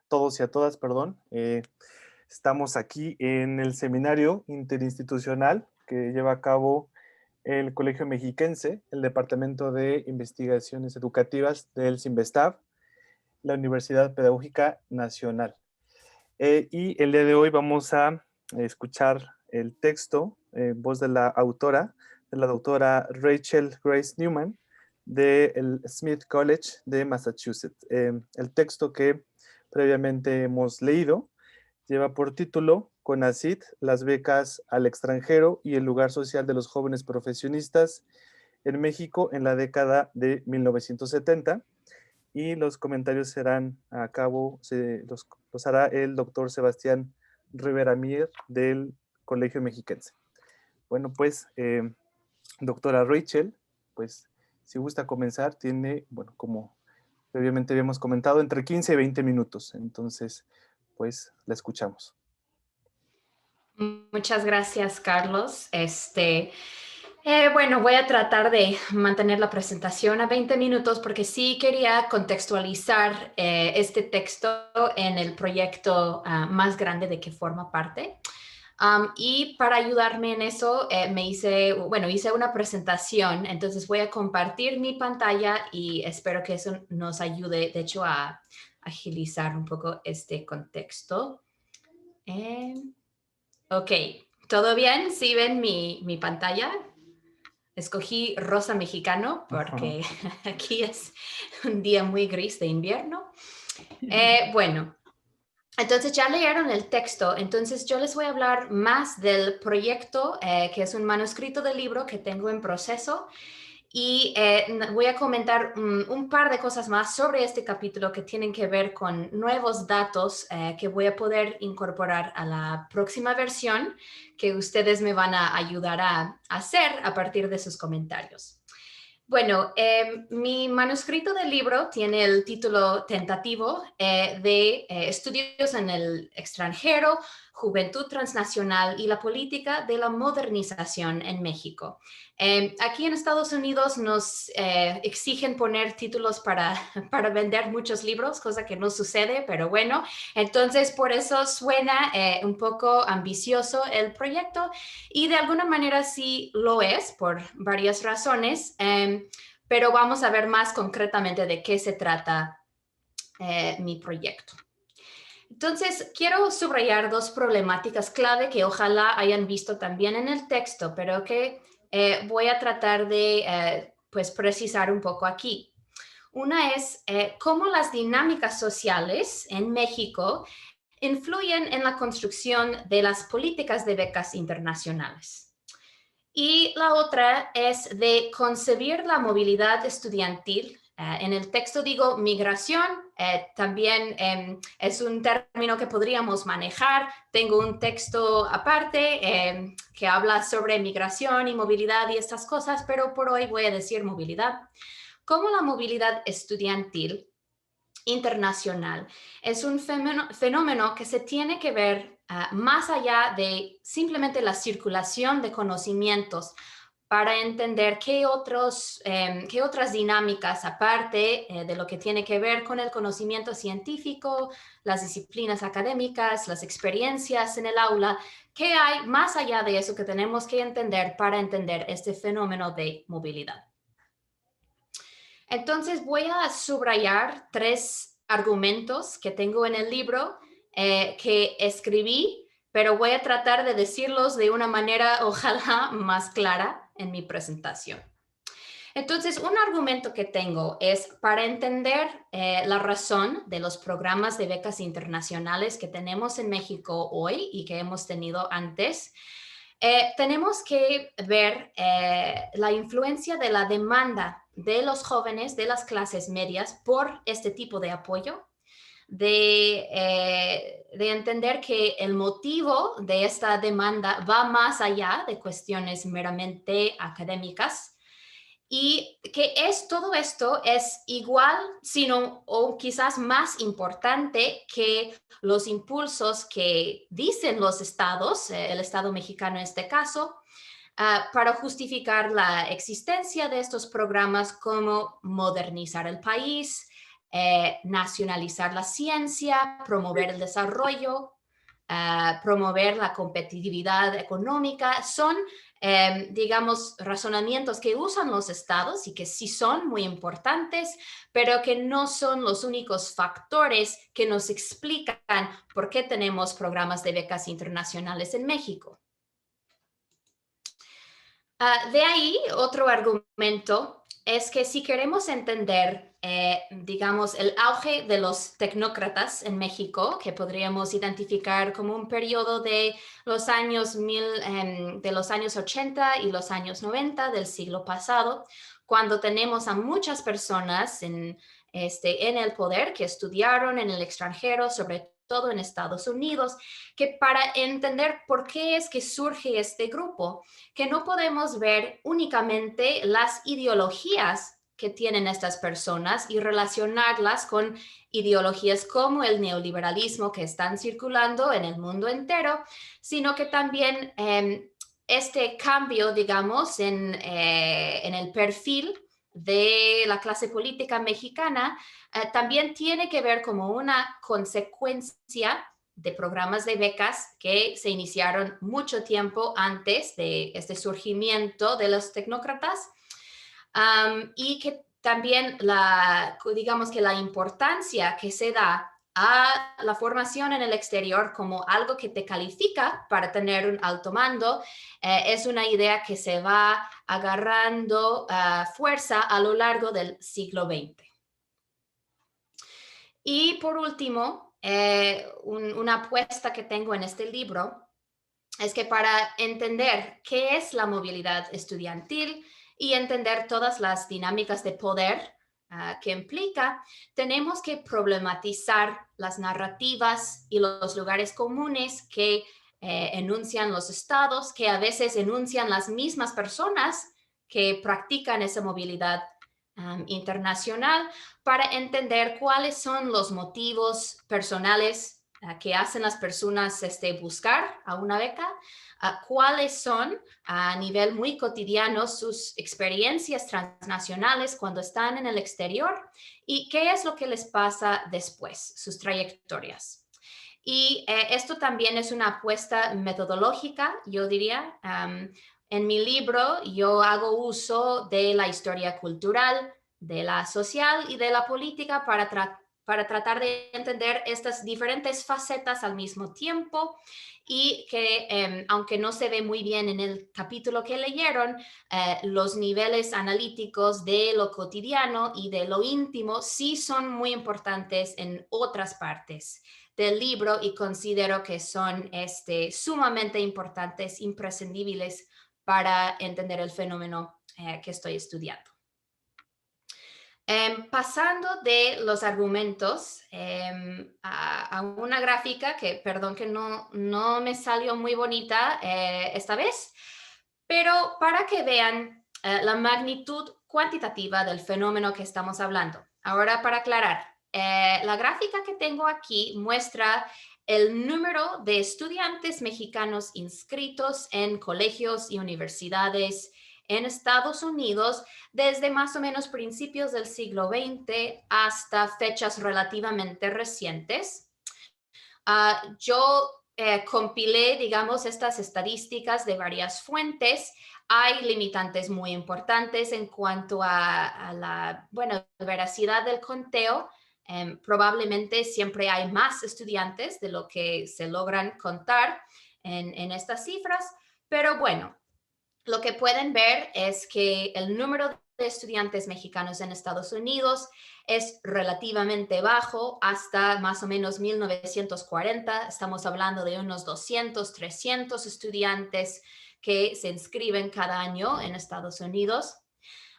todos y a todas, perdón. Estamos aquí en el seminario interinstitucional que lleva a cabo el Colegio Mexiquense, el Departamento de Investigaciones Educativas del CIMBESTAB, la Universidad Pedagógica Nacional. Y el día de hoy vamos a escuchar el texto, voz de la autora, de la doctora Rachel Grace Newman, del Smith College de Massachusetts. El texto que previamente hemos leído lleva por título CONACYT, las becas al extranjero y el lugar social de los jóvenes profesionistas en México en la década de 1970, y los comentarios serán a cabo, los hará el doctor Sebastián Rivera Mier del Colegio Mexiquense. Bueno, pues, doctora Rachel, pues, si gusta comenzar, tiene, bueno, como previamente habíamos comentado, entre 15 y 20 minutos. Entonces, pues, la escuchamos. Muchas gracias, Carlos. Bueno, voy a tratar de mantener la presentación a 20 minutos porque sí quería contextualizar este texto en el proyecto más grande de que forma parte. Y para ayudarme en eso, hice una presentación, entonces voy a compartir mi pantalla y espero que eso nos ayude, de hecho, a agilizar un poco este contexto. Ok, ¿todo bien? ¿Sí ven mi pantalla? Escogí rosa mexicano porque aquí es un día muy gris de invierno. Bueno, entonces ya leyeron el texto, entonces yo les voy a hablar más del proyecto, que es un manuscrito de libro que tengo en proceso. Y voy a comentar un par de cosas más sobre este capítulo que tienen que ver con nuevos datos que voy a poder incorporar a la próxima versión que ustedes me van a ayudar a hacer a partir de sus comentarios. Bueno, mi manuscrito del libro tiene el título tentativo de Estudios en el extranjero, Juventud transnacional y la política de la modernización en México. Aquí en Estados Unidos nos exigen poner títulos para vender muchos libros, cosa que no sucede, pero bueno, entonces por eso suena un poco ambicioso el proyecto y de alguna manera sí lo es por varias razones, pero vamos a ver más concretamente de qué se trata mi proyecto. Entonces, quiero subrayar dos problemáticas clave que ojalá hayan visto también en el texto, pero que voy a tratar de pues precisar un poco aquí. Una es cómo las dinámicas sociales en México influyen en la construcción de las políticas de becas internacionales. Y la otra es de concebir la movilidad estudiantil. En el texto digo migración, también es un término que podríamos manejar. Tengo un texto aparte que habla sobre migración y movilidad y estas cosas, pero por hoy voy a decir movilidad. Como la movilidad estudiantil internacional es un fenómeno que se tiene que ver más allá de simplemente la circulación de conocimientos para entender qué otras dinámicas, aparte de lo que tiene que ver con el conocimiento científico, las disciplinas académicas, las experiencias en el aula, qué hay más allá de eso que tenemos que entender para entender este fenómeno de movilidad. Entonces voy a subrayar tres argumentos que tengo en el libro que escribí, pero voy a tratar de decirlos de una manera ojalá más clara en mi presentación. Entonces, un argumento que tengo es para entender la razón de los programas de becas internacionales que tenemos en México hoy y que hemos tenido antes. Tenemos que ver la influencia de la demanda de los jóvenes de las clases medias por este tipo de apoyo, de entender que el motivo de esta demanda va más allá de cuestiones meramente académicas y que todo esto es igual, sino o quizás más importante que los impulsos que dicen los estados, el Estado mexicano en este caso, para justificar la existencia de estos programas como modernizar el país, nacionalizar la ciencia, promover el desarrollo, promover la competitividad económica. Son, digamos, razonamientos que usan los estados y que sí son muy importantes, pero que no son los únicos factores que nos explican por qué tenemos programas de becas internacionales en México. De ahí, otro argumento es que si queremos entender, digamos, el auge de los tecnócratas en México, que podríamos identificar como un periodo de los años, de los años 80 y los años 90 del siglo pasado, cuando tenemos a muchas personas en el poder que estudiaron en el extranjero, sobre todo en Estados Unidos, que para entender por qué es que surge este grupo, que no podemos ver únicamente las ideologías que tienen estas personas y relacionarlas con ideologías como el neoliberalismo que están circulando en el mundo entero, sino que también este cambio, digamos, en el perfil de la clase política mexicana también tiene que ver como una consecuencia de programas de becas que se iniciaron mucho tiempo antes de este surgimiento de los tecnócratas y que también digamos que la importancia que se da a la formación en el exterior como algo que te califica para tener un alto mando es una idea que se va agarrando fuerza a lo largo del siglo XX. Y por último, una apuesta que tengo en este libro es que para entender qué es la movilidad estudiantil y entender todas las dinámicas de poder que implica, tenemos que problematizar las narrativas y los lugares comunes que enuncian los estados, que a veces enuncian las mismas personas que practican esa movilidad internacional, para entender cuáles son los motivos personales que hacen las personas buscar a una beca, cuáles son a nivel muy cotidiano sus experiencias transnacionales cuando están en el exterior y qué es lo que les pasa después, sus trayectorias. Y esto también es una apuesta metodológica, yo diría. En mi libro yo hago uso de la historia cultural, de la social y de la política para tratar de entender estas diferentes facetas al mismo tiempo y que aunque no se ve muy bien en el capítulo que leyeron, los niveles analíticos de lo cotidiano y de lo íntimo sí son muy importantes en otras partes del libro y considero que son sumamente importantes, imprescindibles para entender el fenómeno que estoy estudiando. Pasando de los argumentos a una gráfica que, perdón que no me salió muy bonita esta vez, pero para que vean la magnitud cuantitativa del fenómeno que estamos hablando. Ahora, para aclarar, la gráfica que tengo aquí muestra el número de estudiantes mexicanos inscritos en colegios y universidades en Estados Unidos desde más o menos principios del siglo XX hasta fechas relativamente recientes. Yo compilé, digamos, estas estadísticas de varias fuentes. Hay limitantes muy importantes en cuanto a la, veracidad del conteo. Probablemente siempre hay más estudiantes de lo que se logran contar en estas cifras, pero bueno, lo que pueden ver es que el número de estudiantes mexicanos en Estados Unidos es relativamente bajo hasta más o menos 1940. Estamos hablando de unos 200, 300 estudiantes que se inscriben cada año en Estados Unidos.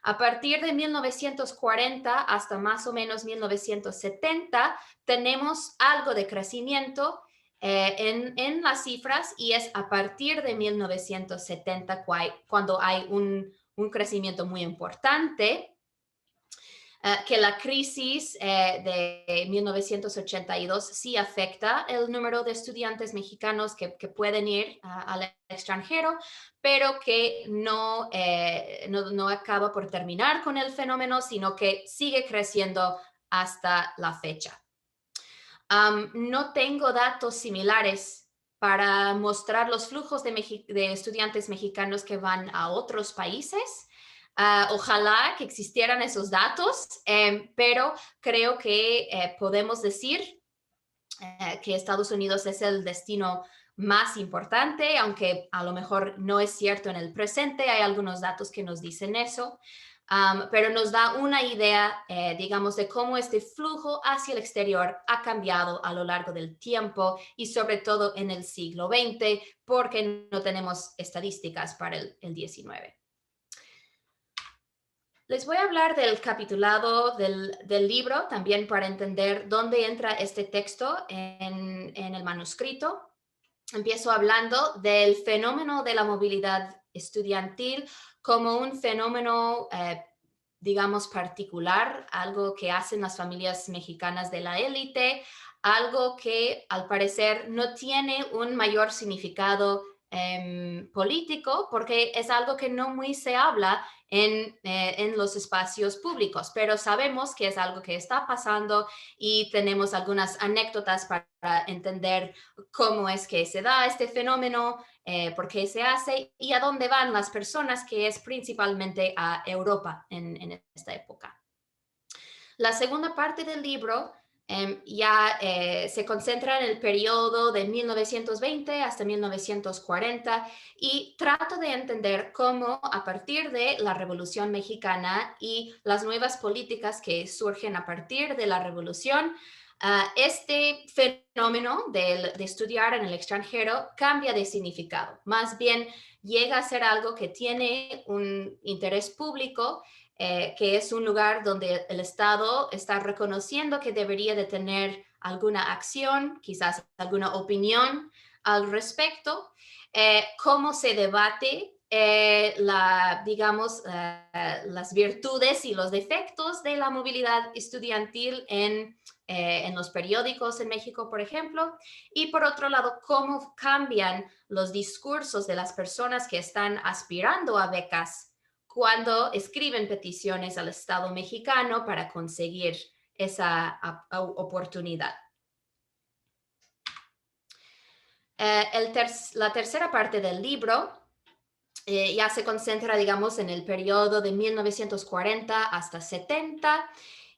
A partir de 1940 hasta más o menos 1970 tenemos algo de crecimiento en las cifras y es a partir de 1970 cuando hay un crecimiento muy importante, que la crisis de 1982 sí afecta el número de estudiantes mexicanos que pueden ir al extranjero, pero que no acaba por terminar con el fenómeno, sino que sigue creciendo hasta la fecha. No tengo datos similares para mostrar los flujos de estudiantes mexicanos que van a otros países. Ojalá que existieran esos datos, pero creo que podemos decir que Estados Unidos es el destino más importante, aunque a lo mejor no es cierto en el presente. Hay algunos datos que nos dicen eso. Pero nos da una idea, digamos, de cómo este flujo hacia el exterior ha cambiado a lo largo del tiempo y sobre todo en el siglo XX, porque no tenemos estadísticas para el XIX. Les voy a hablar del capitulado del libro, también para entender dónde entra este texto en el manuscrito. Empiezo hablando del fenómeno de la movilidad estudiantil como un fenómeno, digamos, particular, algo que hacen las familias mexicanas de la élite, algo que al parecer no tiene un mayor significado político, porque es algo que no muy se habla en los espacios públicos, pero sabemos que es algo que está pasando y tenemos algunas anécdotas para entender cómo es que se da este fenómeno, por qué se hace y a dónde van las personas, que es principalmente a Europa en esta época. La segunda parte del libro ya se concentra en el periodo de 1920 hasta 1940 y trato de entender cómo a partir de la Revolución Mexicana y las nuevas políticas que surgen a partir de la Revolución, este fenómeno de estudiar en el extranjero cambia de significado. Más bien llega a ser algo que tiene un interés público, que es un lugar donde el Estado está reconociendo que debería de tener alguna acción, quizás alguna opinión al respecto, cómo se debate digamos, las virtudes y los defectos de la movilidad estudiantil en los periódicos en México, por ejemplo, y por otro lado, cómo cambian los discursos de las personas que están aspirando a becas cuando escriben peticiones al Estado mexicano para conseguir esa oportunidad. La tercera parte del libro ya se concentra, digamos, en el periodo de 1940 hasta 70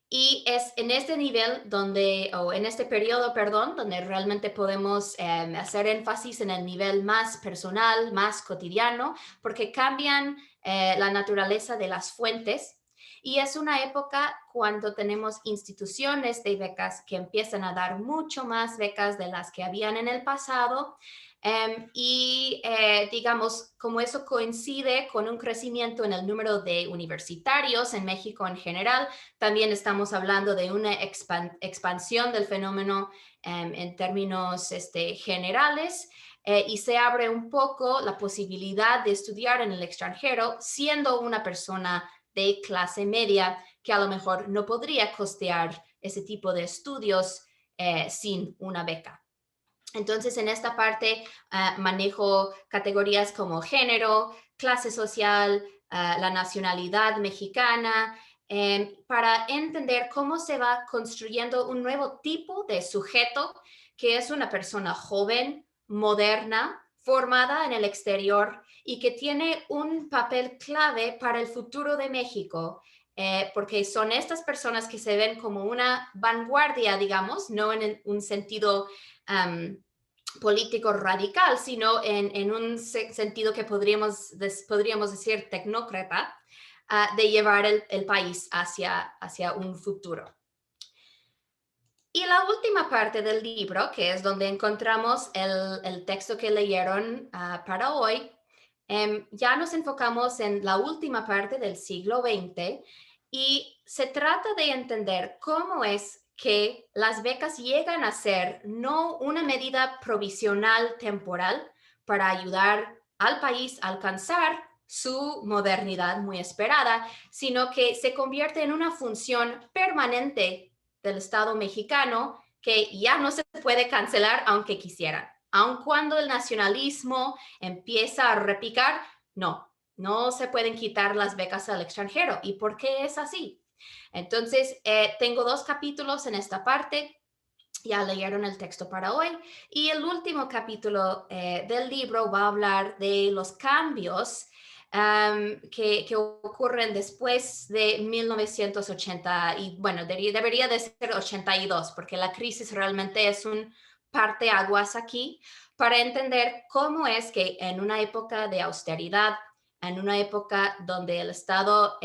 y es en este nivel donde, o en este periodo, perdón, donde realmente podemos hacer énfasis en el nivel más personal, más cotidiano, porque cambian la naturaleza de las fuentes. Y es una época cuando tenemos instituciones de becas que empiezan a dar mucho más becas de las que habían en el pasado. Digamos, como eso coincide con un crecimiento en el número de universitarios en México en general, también estamos hablando de una expansión del fenómeno en términos generales. Y se abre un poco la posibilidad de estudiar en el extranjero siendo una persona de clase media que a lo mejor no podría costear ese tipo de estudios sin una beca. Entonces, en esta parte manejo categorías como género, clase social, la nacionalidad mexicana, para entender cómo se va construyendo un nuevo tipo de sujeto que es una persona joven, moderna, formada en el exterior y que tiene un papel clave para el futuro de México, porque son estas personas que se ven como una vanguardia, digamos, no en un sentido político radical, sino en un sentido que podríamos decir tecnócrata, de llevar el país hacia un futuro. Y la última parte del libro, que es donde encontramos el texto que leyeron para hoy, ya nos enfocamos en la última parte del siglo XX y se trata de entender cómo es que las becas llegan a ser no una medida provisional temporal para ayudar al país a alcanzar su modernidad muy esperada, sino que se convierte en una función permanente del Estado mexicano que ya no se puede cancelar aunque quisieran. Aun cuando el nacionalismo empieza a repicar, no se pueden quitar las becas al extranjero. ¿Y por qué es así? Entonces, tengo 2 capítulos en esta parte. Ya leyeron el texto para hoy. Y el último capítulo del libro va a hablar de los cambios que ocurren después de 1980. Y bueno, debería de ser 82, porque la crisis realmente es un parteaguas aquí para entender cómo es que en una época de austeridad, en una época donde el Estado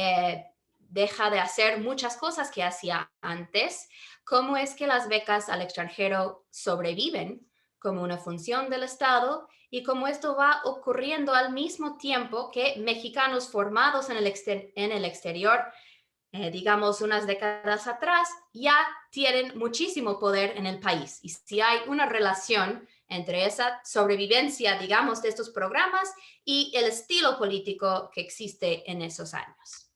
deja de hacer muchas cosas que hacía antes, cómo es que las becas al extranjero sobreviven como una función del Estado y cómo esto va ocurriendo al mismo tiempo que mexicanos formados en el exterior, digamos unas décadas atrás, ya tienen muchísimo poder en el país. Y si hay una relación entre esa sobrevivencia, digamos, de estos programas y el estilo político que existe en esos años.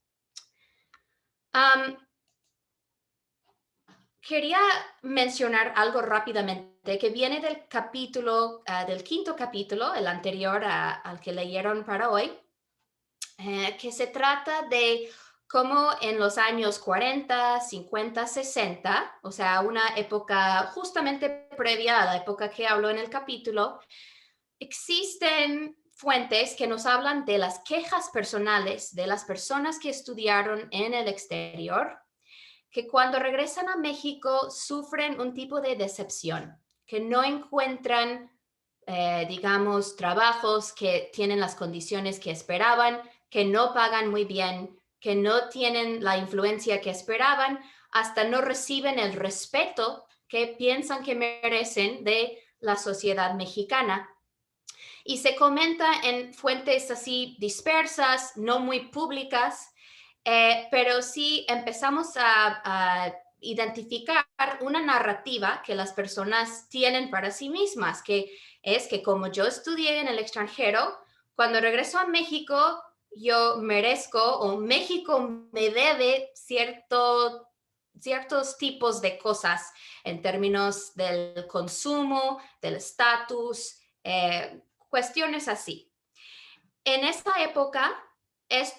Quería mencionar algo rápidamente que viene del capítulo, del 5º capítulo, el anterior al que leyeron para hoy, que se trata de cómo en los años 40, 50, 60, o sea, una época justamente previa a la época que hablo en el capítulo, existen fuentes que nos hablan de las quejas personales de las personas que estudiaron en el exterior, que cuando regresan a México sufren un tipo de decepción, que no encuentran, digamos, trabajos que tienen las condiciones que esperaban, que no pagan muy bien, que no tienen la influencia que esperaban, hasta no reciben el respeto que piensan que merecen de la sociedad mexicana. Y se comenta en fuentes así dispersas, no muy públicas, pero sí empezamos a identificar una narrativa que las personas tienen para sí mismas, que es que como yo estudié en el extranjero, cuando regreso a México, yo merezco o México me debe ciertos tipos de cosas en términos del consumo, del estatus, cuestiones así. En esa época,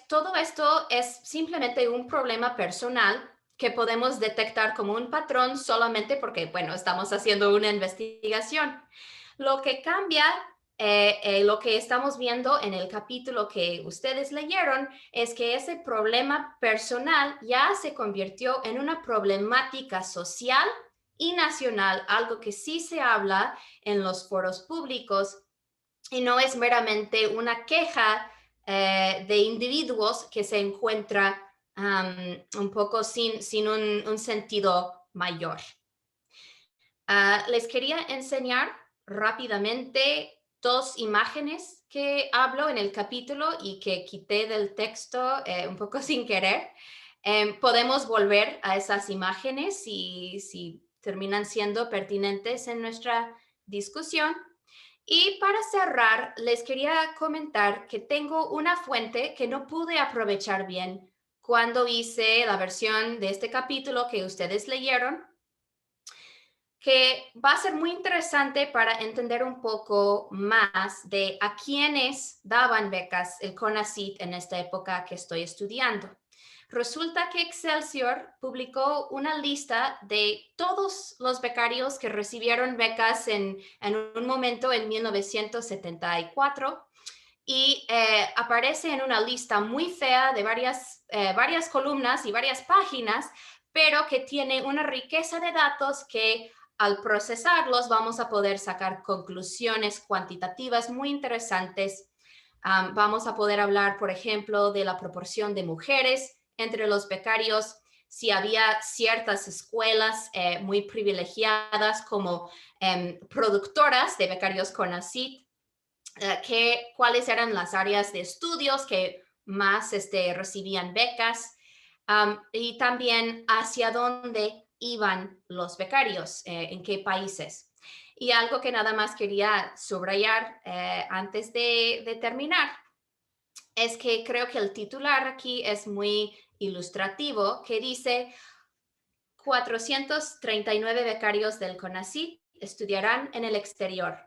todo esto es simplemente un problema personal que podemos detectar como un patrón solamente porque, bueno, estamos haciendo una investigación. Lo que cambia, lo que estamos viendo en el capítulo que ustedes leyeron, es que ese problema personal ya se convirtió en una problemática social y nacional, algo que sí se habla en los foros públicos y no es meramente una queja de individuos que se encuentra un poco sin un sentido mayor. Les quería enseñar rápidamente 2 imágenes que hablo en el capítulo y que quité del texto un poco sin querer. Podemos volver a esas imágenes si terminan siendo pertinentes en nuestra discusión. Y para cerrar, les quería comentar que tengo una fuente que no pude aprovechar bien cuando hice la versión de este capítulo que ustedes leyeron, que va a ser muy interesante para entender un poco más de a quiénes daban becas el CONACYT en esta época que estoy estudiando. Resulta que Excelsior publicó una lista de todos los becarios que recibieron becas en un momento en 1974 y aparece en una lista muy fea de varias columnas y varias páginas, pero que tiene una riqueza de datos que al procesarlos vamos a poder sacar conclusiones cuantitativas muy interesantes. Vamos a poder hablar, por ejemplo, de la proporción de mujeres entre los becarios, si había ciertas escuelas muy privilegiadas como productoras de becarios CONACYT, cuáles eran las áreas de estudios que más recibían becas y también hacia dónde iban los becarios, en qué países. Y algo que nada más quería subrayar antes de terminar es que creo que el titular aquí es muy ilustrativo, que dice 439 becarios del CONACYT estudiarán en el exterior.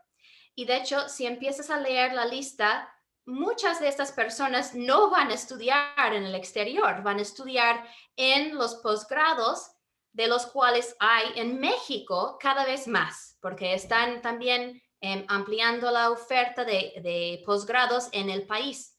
Y de hecho, si empiezas a leer la lista, muchas de estas personas no van a estudiar en el exterior, van a estudiar en los posgrados, de los cuales hay en México cada vez más, porque están también ampliando la oferta de posgrados en el país.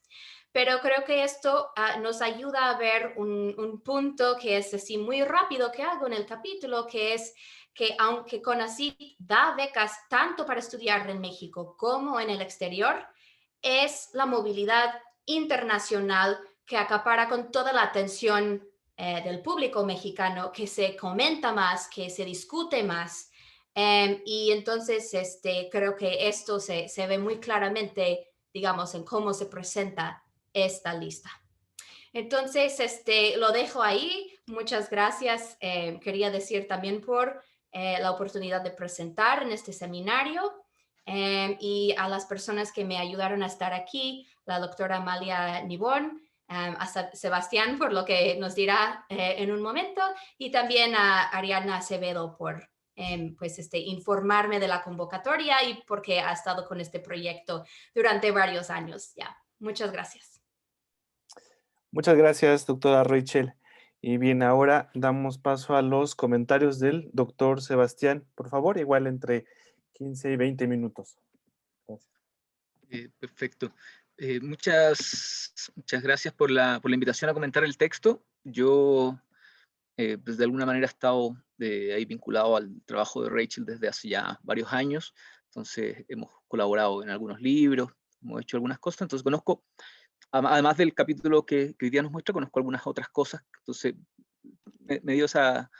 Pero creo que esto nos ayuda a ver un punto que es así muy rápido que hago en el capítulo, que es que aunque CONACYT da becas tanto para estudiar en México como en el exterior, es la movilidad internacional que acapara con toda la atención del público mexicano, que se comenta más, que se discute más. Y entonces creo que esto se ve muy claramente, digamos, en cómo se presenta esta lista. Entonces, lo dejo ahí. Muchas gracias. Quería decir también por la oportunidad de presentar en este seminario y a las personas que me ayudaron a estar aquí, la doctora Amalia Nibón, a Sebastián por lo que nos dirá en un momento y también a Ariana Acevedo por pues informarme de la convocatoria y porque ha estado con este proyecto durante varios años ya. Muchas gracias. Muchas gracias, doctora Rachel. Y bien, ahora damos paso a los comentarios del doctor Sebastián. Por favor, igual entre 15 y 20 minutos. Gracias. Perfecto. Muchas gracias por la invitación a comentar el texto. Yo, pues de alguna manera he estado ahí vinculado al trabajo de Rachel desde hace ya varios años. Entonces hemos colaborado en algunos libros, hemos hecho algunas cosas. Entonces conozco, además del capítulo que hoy día nos muestra, conozco algunas otras cosas. Entonces me dio esa...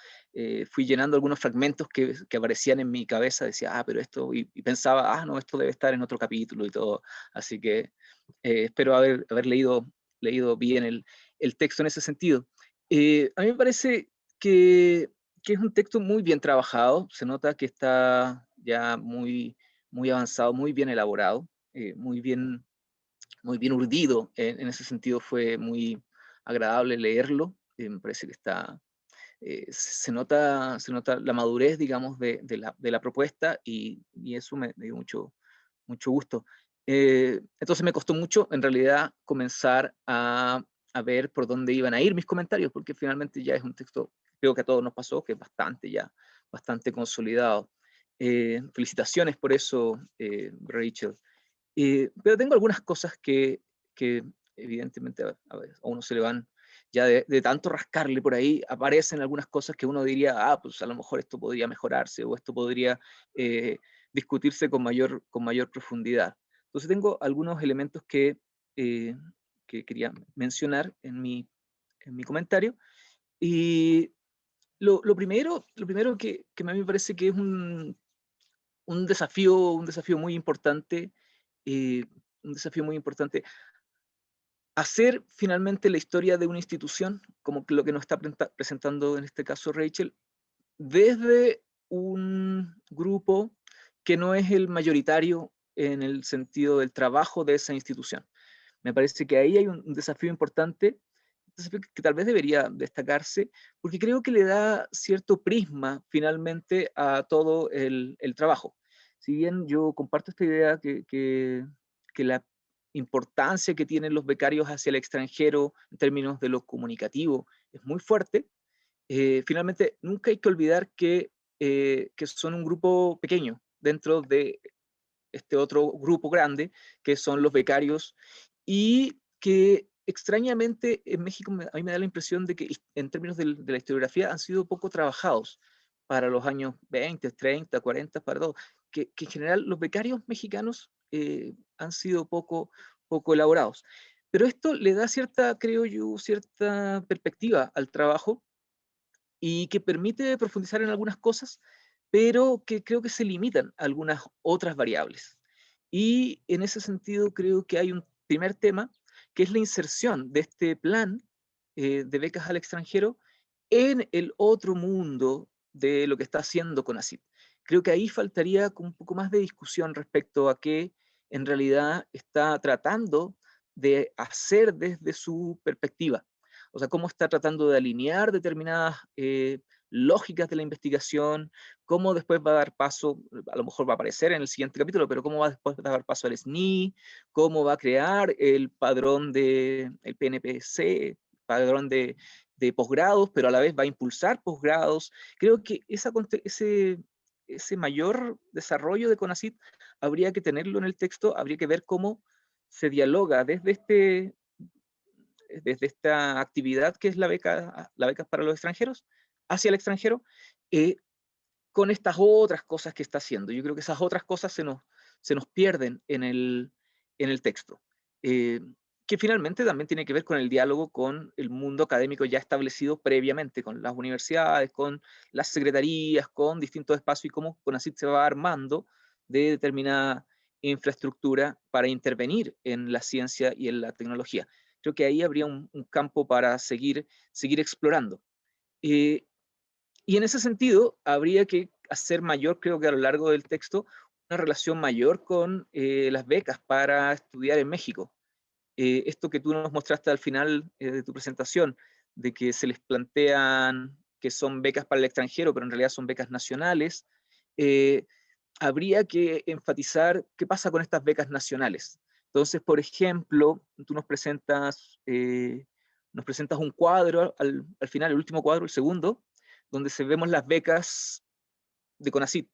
fui llenando algunos fragmentos que aparecían en mi cabeza, decía, pero esto, y pensaba, no, esto debe estar en otro capítulo y todo, así que espero haber leído bien el texto en ese sentido. A mí me parece que es un texto muy bien trabajado, se nota que está ya muy avanzado, muy bien elaborado, muy bien urdido, en ese sentido fue muy agradable leerlo, me parece que está se nota la madurez, digamos, de la propuesta y eso me dio mucho gusto. Entonces me costó mucho, en realidad, comenzar a ver por dónde iban a ir mis comentarios, porque finalmente ya es un texto, creo que a todos nos pasó, que es bastante consolidado. Felicitaciones por eso, Rachel. Pero tengo algunas cosas que evidentemente a uno se le van ya de tanto rascarle por ahí, aparecen algunas cosas que uno diría, pues a lo mejor esto podría mejorarse o esto podría discutirse con mayor profundidad. Entonces tengo algunos elementos eh, que quería mencionar en mi comentario. Y lo primero que a mí me parece que es un desafío muy importante, eh, hacer finalmente la historia de una institución, como que lo que nos está presentando en este caso Rachel, desde un grupo que no es el mayoritario en el sentido del trabajo de esa institución. Me parece que ahí hay un desafío importante, un desafío que tal vez debería destacarse, porque creo que le da cierto prisma finalmente a todo el trabajo. Si bien yo comparto esta idea que la importancia que tienen los becarios hacia el extranjero en términos de lo comunicativo es muy fuerte, finalmente nunca hay que olvidar que son un grupo pequeño dentro de este otro grupo grande, que son los becarios, y que extrañamente en México a mí me da la impresión de que en términos de la historiografía han sido poco trabajados para los años 20, 30, 40, para todo, que en general los becarios mexicanos han sido poco elaborados. Pero esto le da creo yo, cierta perspectiva al trabajo y que permite profundizar en algunas cosas, pero que creo que se limitan a algunas otras variables. Y en ese sentido creo que hay un primer tema, que es la inserción de este plan de becas al extranjero en el otro mundo de lo que está haciendo CONACYT. Creo que ahí faltaría un poco más de discusión respecto a qué en realidad está tratando de hacer desde su perspectiva. O sea, cómo está tratando de alinear determinadas lógicas de la investigación, cómo después va a dar paso, a lo mejor va a aparecer en el siguiente capítulo, pero cómo va después a dar paso al SNI, cómo va a crear el padrón el PNPC, padrón de posgrados, pero a la vez va a impulsar posgrados. Creo que ese mayor desarrollo de CONACYT habría que tenerlo en el texto, habría que ver cómo se dialoga desde esta actividad que es la beca para los extranjeros, hacia el extranjero, con estas otras cosas que está haciendo. Yo creo que esas otras cosas se nos pierden en el texto, que finalmente también tiene que ver con el diálogo con el mundo académico ya establecido previamente, con las universidades, con las secretarías, con distintos espacios, y cómo CONACYT se va armando de determinada infraestructura para intervenir en la ciencia y en la tecnología. Creo que ahí habría un campo para seguir explorando. Y en ese sentido, habría que hacer mayor, creo que a lo largo del texto, una relación mayor con las becas para estudiar en México. Esto que tú nos mostraste al final de tu presentación, de que se les plantean que son becas para el extranjero, pero en realidad son becas nacionales, habría que enfatizar qué pasa con estas becas nacionales. Entonces, por ejemplo, tú nos presentas un cuadro al final, el último cuadro, el segundo, donde vemos las becas de CONACYT,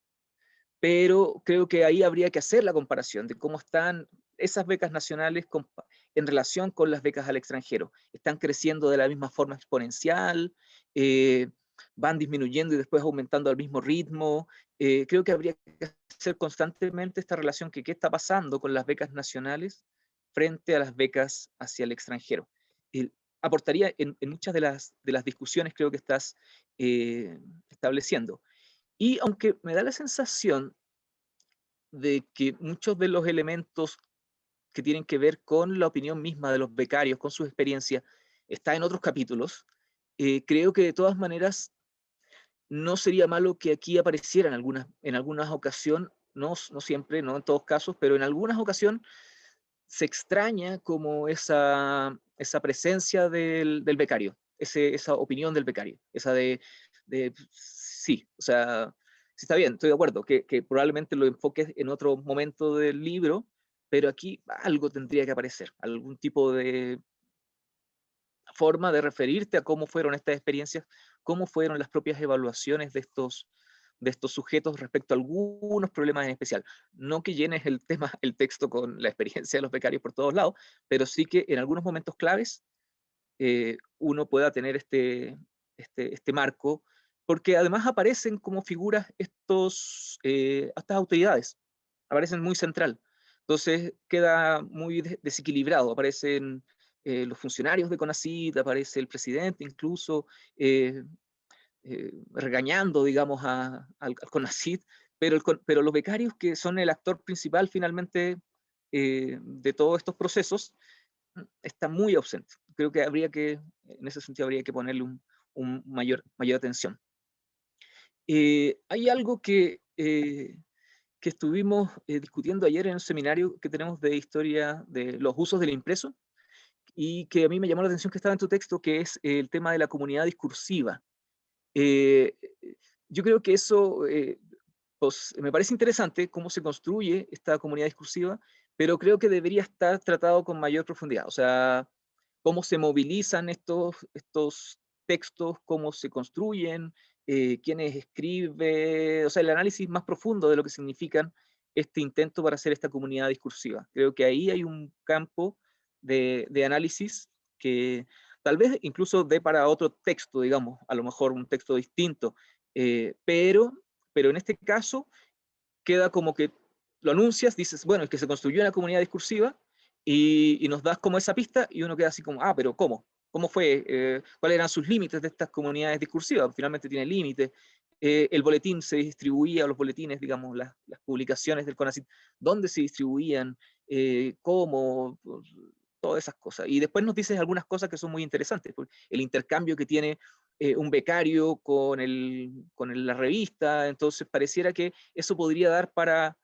pero creo que ahí habría que hacer la comparación de cómo están esas becas nacionales en relación con las becas al extranjero. ¿Están creciendo de la misma forma exponencial? ¿Van disminuyendo y después aumentando al mismo ritmo? Creo que habría que hacer constantemente esta relación, que qué está pasando con las becas nacionales frente a las becas hacia el extranjero. Aportaría en muchas de las discusiones, creo que estás estableciendo. Y aunque me da la sensación de que muchos de los elementos que tienen que ver con la opinión misma de los becarios, con sus experiencias, está en otros capítulos, creo que de todas maneras no sería malo que aquí apareciera en algunas ocasiones, no siempre, no en todos casos, pero en algunas ocasiones se extraña como esa presencia del becario, esa opinión del becario, esa sí, o sea, sí está bien, estoy de acuerdo, que probablemente lo enfoques en otro momento del libro, pero aquí algo tendría que aparecer, algún tipo de forma de referirte a cómo fueron estas experiencias, cómo fueron las propias evaluaciones de estos sujetos respecto a algunos problemas en especial. No que llenes el texto con la experiencia de los becarios por todos lados, pero sí que en algunos momentos claves uno pueda tener este marco, porque además aparecen como figuras estas autoridades, aparecen muy central. Entonces queda muy desequilibrado, aparecen los funcionarios de CONACYT, aparece el presidente incluso, regañando, digamos, al CONACYT, pero los becarios, que son el actor principal finalmente de todos estos procesos, está muy ausente. Creo que en ese sentido, habría que ponerle un mayor atención. Hay algo que estuvimos discutiendo ayer en un seminario que tenemos de historia de los usos del impreso, y que a mí me llamó la atención que estaba en tu texto, que es el tema de la comunidad discursiva. Eh, yo creo que eso pues, me parece interesante cómo se construye esta comunidad discursiva, pero creo que debería estar tratado con mayor profundidad. O sea, cómo se movilizan estos textos, cómo se construyen, quiénes escriben, o sea, el análisis más profundo de lo que significan este intento para hacer esta comunidad discursiva. Creo que ahí hay un campo de análisis que tal vez incluso dé para otro texto, digamos, a lo mejor un texto distinto, pero en este caso queda como que lo anuncias, dices, bueno, es que se construyó una comunidad discursiva, y nos das como esa pista, y uno queda así como, pero ¿cómo? ¿Cómo fue? ¿Cuáles eran sus límites de estas comunidades discursivas? Finalmente tiene límites. El boletín se distribuía, los boletines, digamos, las publicaciones del CONACYT, ¿dónde se distribuían? ¿Cómo? Todas esas cosas. Y después nos dices algunas cosas que son muy interesantes. El intercambio que tiene un becario con la revista, entonces pareciera que eso podría dar para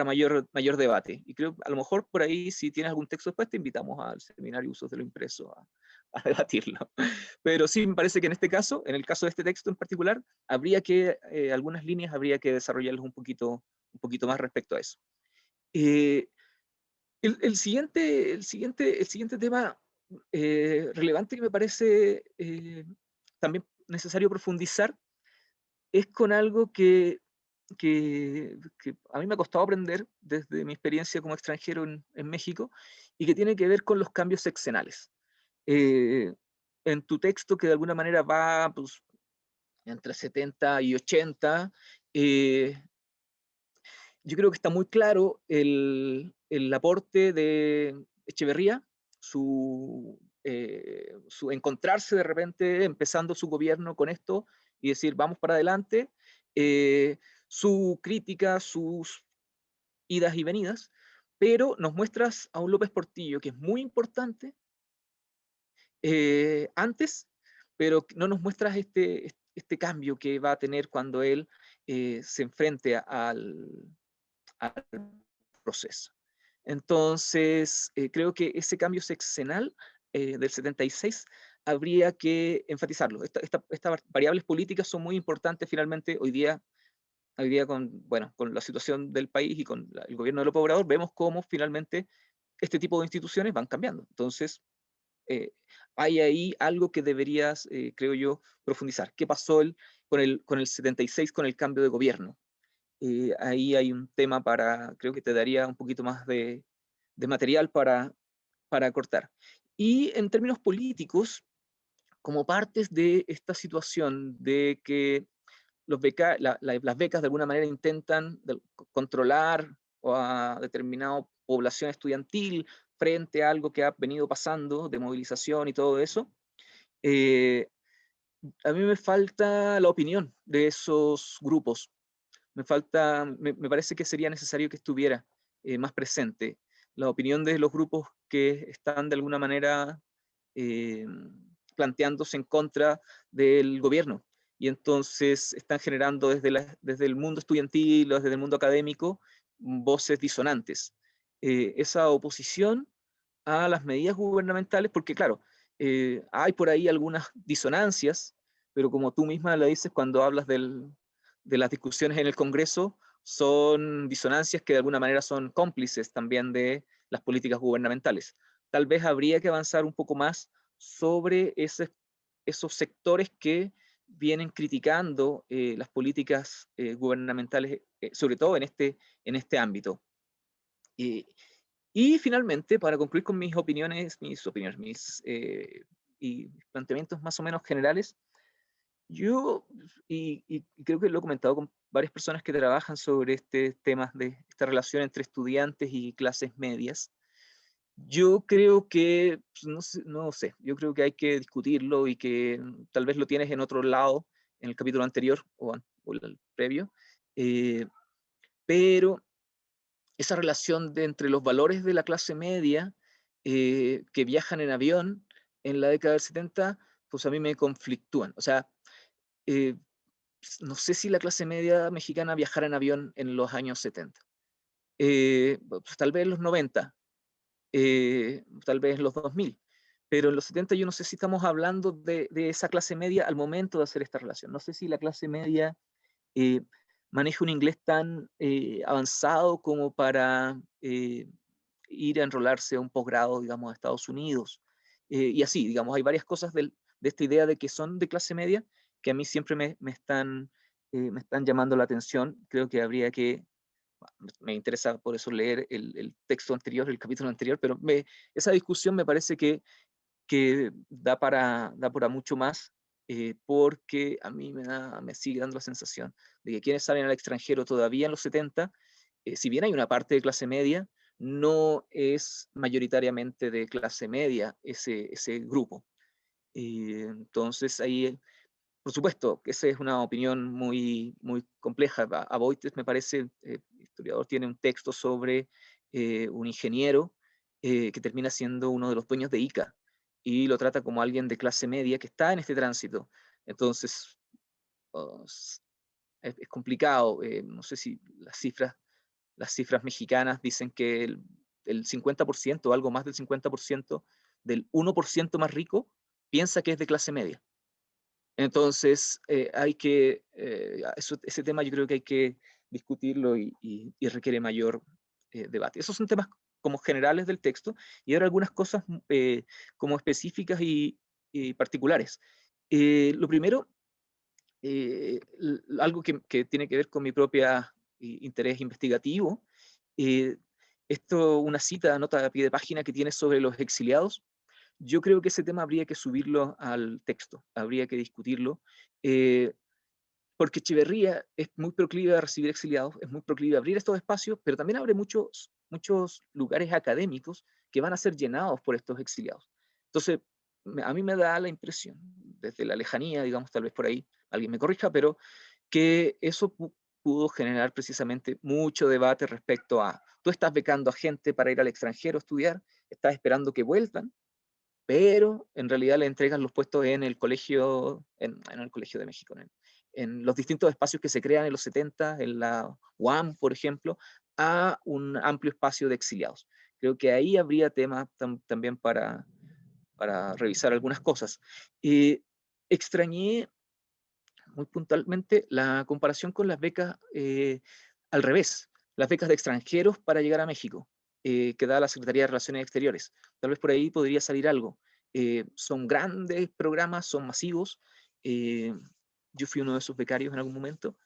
mayor debate. Y creo, a lo mejor por ahí, si tienes algún texto después, te invitamos al seminario Usos de lo Impreso a debatirlo. Pero sí me parece que en este caso, en el caso de este texto en particular, habría que, algunas líneas habría que desarrollarlas un poquito más respecto a eso. Eh, el siguiente tema relevante que me parece también necesario profundizar es con algo que a mí me ha costado aprender desde mi experiencia como extranjero en México y que tiene que ver con los cambios sexenales. Eh, en tu texto, que de alguna manera va pues, entre 70 y 80, yo creo que está muy claro el aporte de Echeverría, su encontrarse de repente empezando su gobierno con esto y decir vamos para adelante, su crítica, sus idas y venidas, pero nos muestras a un López Portillo que es muy importante antes, pero no nos muestras este cambio que va a tener cuando él se enfrente al proceso. Entonces, creo que ese cambio sexenal del 76 habría que enfatizarlo. Estas variables políticas son muy importantes finalmente hoy día con, bueno, con la situación del país y con el gobierno de López Obrador, vemos cómo finalmente este tipo de instituciones van cambiando. Entonces, eh, hay ahí algo que deberías, creo yo, profundizar. ¿Qué pasó con el 76, con el cambio de gobierno? Ahí hay un tema creo que te daría un poquito más de material para cortar. Y en términos políticos, como partes de esta situación de que las becas de alguna manera intentan controlar a determinada población estudiantil frente a algo que ha venido pasando de movilización y todo eso, eh, a mí me falta la opinión de esos grupos. Me parece que sería necesario que estuviera más presente la opinión de los grupos que están de alguna manera eh, planteándose en contra del gobierno. Y entonces están generando desde el mundo estudiantil o desde el mundo académico voces disonantes. Esa oposición a las medidas gubernamentales, porque claro, hay por ahí algunas disonancias, pero como tú misma lo dices cuando hablas de las discusiones en el Congreso, son disonancias que de alguna manera son cómplices también de las políticas gubernamentales. Tal vez habría que avanzar un poco más sobre esos sectores que vienen criticando las políticas gubernamentales, sobre todo en este ámbito. Eh, y finalmente, para concluir con mis planteamientos más o menos generales, yo, y creo que lo he comentado con varias personas que trabajan sobre este tema de esta relación entre estudiantes y clases medias, yo creo que, pues, no sé, yo creo que hay que discutirlo y que tal vez lo tienes en otro lado, en el capítulo anterior o el previo, eh, pero esa relación entre los valores de la clase media que viajan en avión en la década del 70, pues a mí me conflictúan. O sea, eh, no sé si la clase media mexicana viajara en avión en los años 70. Pues tal vez en los 90, tal vez en los 2000, pero en los 70 yo no sé si estamos hablando de esa clase media al momento de hacer esta relación. No sé si la clase media eh, maneja un inglés tan avanzado como para ir a enrolarse a un posgrado, digamos, a Estados Unidos. Y así, digamos, hay varias cosas de esta idea de que son de clase media que a mí siempre me están llamando la atención. Creo que habría que, me interesa por eso leer el texto anterior, el capítulo anterior, pero esa discusión me parece que da para mucho más, porque a mí me sigue dando la sensación de que quienes salen al extranjero todavía en los 70, si bien hay una parte de clase media, no es mayoritariamente de clase media ese grupo. Entonces ahí, por supuesto, que esa es una opinión muy compleja. A Boites me parece, historiador, tiene un texto sobre un ingeniero que termina siendo uno de los dueños de ICA y lo trata como alguien de clase media que está en este tránsito. Entonces, oh, es complicado. No sé si las cifras mexicanas dicen que el 50% o algo más del 50% del 1% más rico piensa que es de clase media. Entonces, ese tema yo creo que hay que discutirlo y requiere mayor debate. Esos son temas como generales del texto, y ahora algunas cosas como específicas y particulares. Lo primero, algo que tiene que ver con mi propia interés investigativo, eh, una nota a pie de página que tiene sobre los exiliados. Yo creo que ese tema habría que subirlo al texto, habría que discutirlo, eh, porque Echeverría es muy proclive a recibir exiliados, es muy proclive a abrir estos espacios, pero también abre muchos lugares académicos que van a ser llenados por estos exiliados. Entonces, a mí me da la impresión, desde la lejanía, digamos, tal vez por ahí alguien me corrija, pero que eso pudo generar precisamente mucho debate respecto a, tú estás becando a gente para ir al extranjero a estudiar, estás esperando que vuelvan, pero en realidad le entregan los puestos en el colegio, en el Colegio de México, en los distintos espacios que se crean en los 70, en la UAM, por ejemplo, a un amplio espacio de exiliados. Creo que ahí habría tema también para revisar algunas cosas. Extrañé muy puntualmente la comparación con las becas al revés, las becas de extranjeros para llegar a México, que da la Secretaría de Relaciones Exteriores. Tal vez por ahí podría salir algo. Son grandes programas, son masivos. Yo fui uno de esos becarios en algún momento,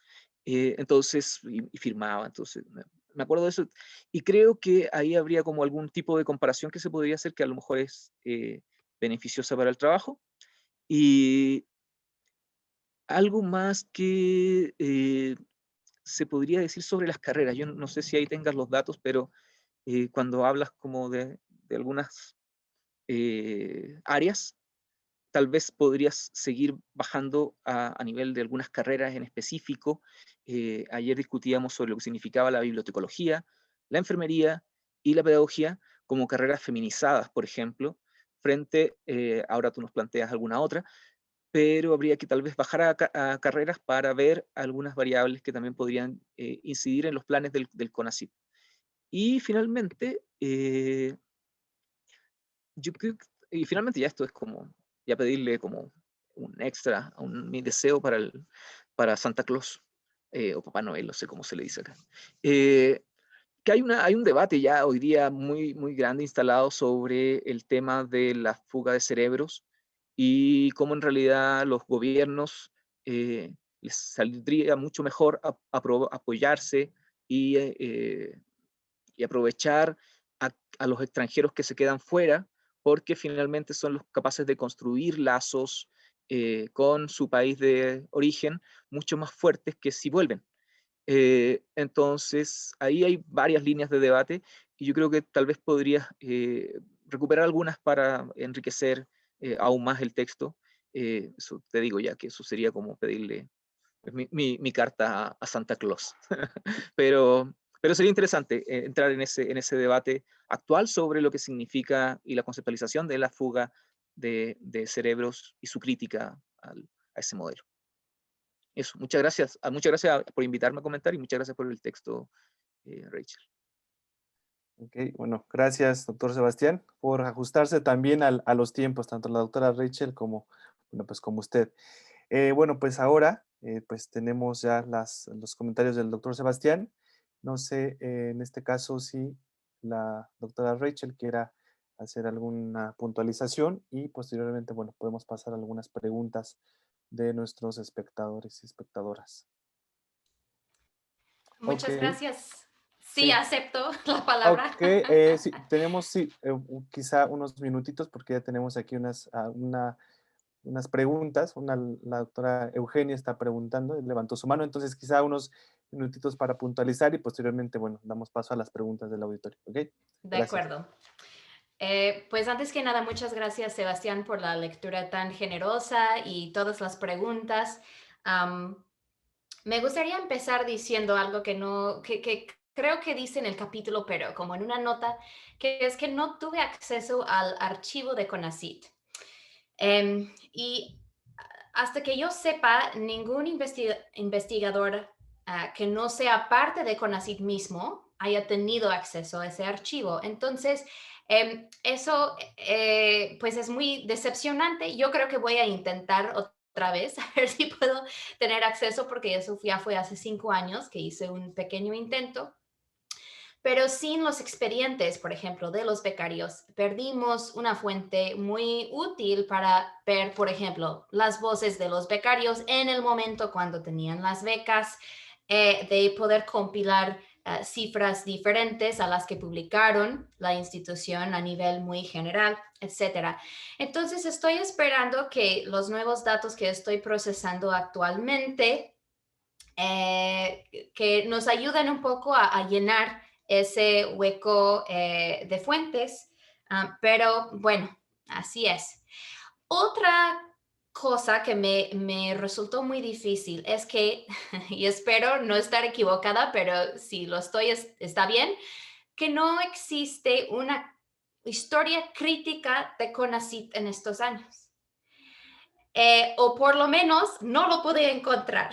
entonces, y firmaba, entonces me acuerdo de eso, y creo que ahí habría como algún tipo de comparación que se podría hacer que a lo mejor es beneficiosa para el trabajo. Y algo más que se podría decir sobre las carreras. Yo no sé si ahí tengas los datos, pero cuando hablas como de algunas áreas, tal vez podrías seguir bajando a nivel de algunas carreras en específico. Ayer discutíamos sobre lo que significaba la bibliotecología, la enfermería y la pedagogía como carreras feminizadas, por ejemplo, frente, ahora tú nos planteas alguna otra, pero habría que tal vez bajar a carreras para ver algunas variables que también podrían incidir en los planes del CONACYT. Y finalmente, yo creo y finalmente ya esto es como, ya pedirle como un extra, mi deseo para Santa Claus, o Papá Noel, no sé cómo se le dice acá. Que hay un debate ya hoy día muy, muy grande instalado sobre el tema de la fuga de cerebros y cómo en realidad los gobiernos les saldría mucho mejor apoyarse y, y aprovechar a los extranjeros que se quedan fuera, porque finalmente son los capaces de construir lazos con su país de origen mucho más fuertes que si vuelven. Entonces, ahí hay varias líneas de debate y yo creo que tal vez podrías recuperar algunas para enriquecer aún más el texto. Eso te digo ya que eso sería como pedirle mi carta a Santa Claus. pero sería interesante entrar en ese debate actual sobre lo que significa y la conceptualización de la fuga de cerebros y su crítica a ese modelo. Eso, muchas gracias por invitarme a comentar y muchas gracias por el texto, Rachel. Ok, bueno, gracias, doctor Sebastián, por ajustarse también a los tiempos, tanto la doctora Rachel como, bueno, pues como usted. Bueno, pues ahora pues tenemos ya los comentarios del doctor Sebastián. No sé, en este caso, si la doctora Rachel quiera hacer alguna puntualización y posteriormente, bueno, podemos pasar a algunas preguntas de nuestros espectadores y espectadoras. Ok, Muchas gracias. Sí, sí. acepto la palabra. Ok, sí, tenemos sí, quizá unos minutitos porque ya tenemos aquí unas preguntas. La doctora Eugenia está preguntando, levantó su mano, entonces quizá unos minutitos para puntualizar y posteriormente, bueno, damos paso a las preguntas del auditorio. ¿Ok? De Gracias. acuerdo. Pues antes que nada, muchas gracias, Sebastián, por la lectura tan generosa y todas las preguntas. Me gustaría empezar diciendo algo que creo que dice en el capítulo, pero como en una nota, que es que no tuve acceso al archivo de CONACYT. Y hasta que yo sepa, ningún investigador que no sea parte de CONACYT mismo haya tenido acceso a ese archivo. Entonces, eso pues es muy decepcionante. Yo creo que voy a intentar otra vez a ver si puedo tener acceso, porque eso ya fue hace 5 años que hice un pequeño intento. Pero sin los expedientes, por ejemplo, de los becarios, perdimos una fuente muy útil para ver, por ejemplo, las voces de los becarios en el momento cuando tenían las becas, de poder compilar cifras diferentes a las que publicaron la institución a nivel muy general, etcétera. Entonces, estoy esperando que los nuevos datos que estoy procesando actualmente que nos ayuden un poco a llenar ese hueco de fuentes, pero bueno, así es. Otra cosa que me resultó muy difícil es que, y espero no estar equivocada, pero si lo estoy, está bien, que no existe una historia crítica de CONACYT en estos años. O por lo menos no lo pude encontrar.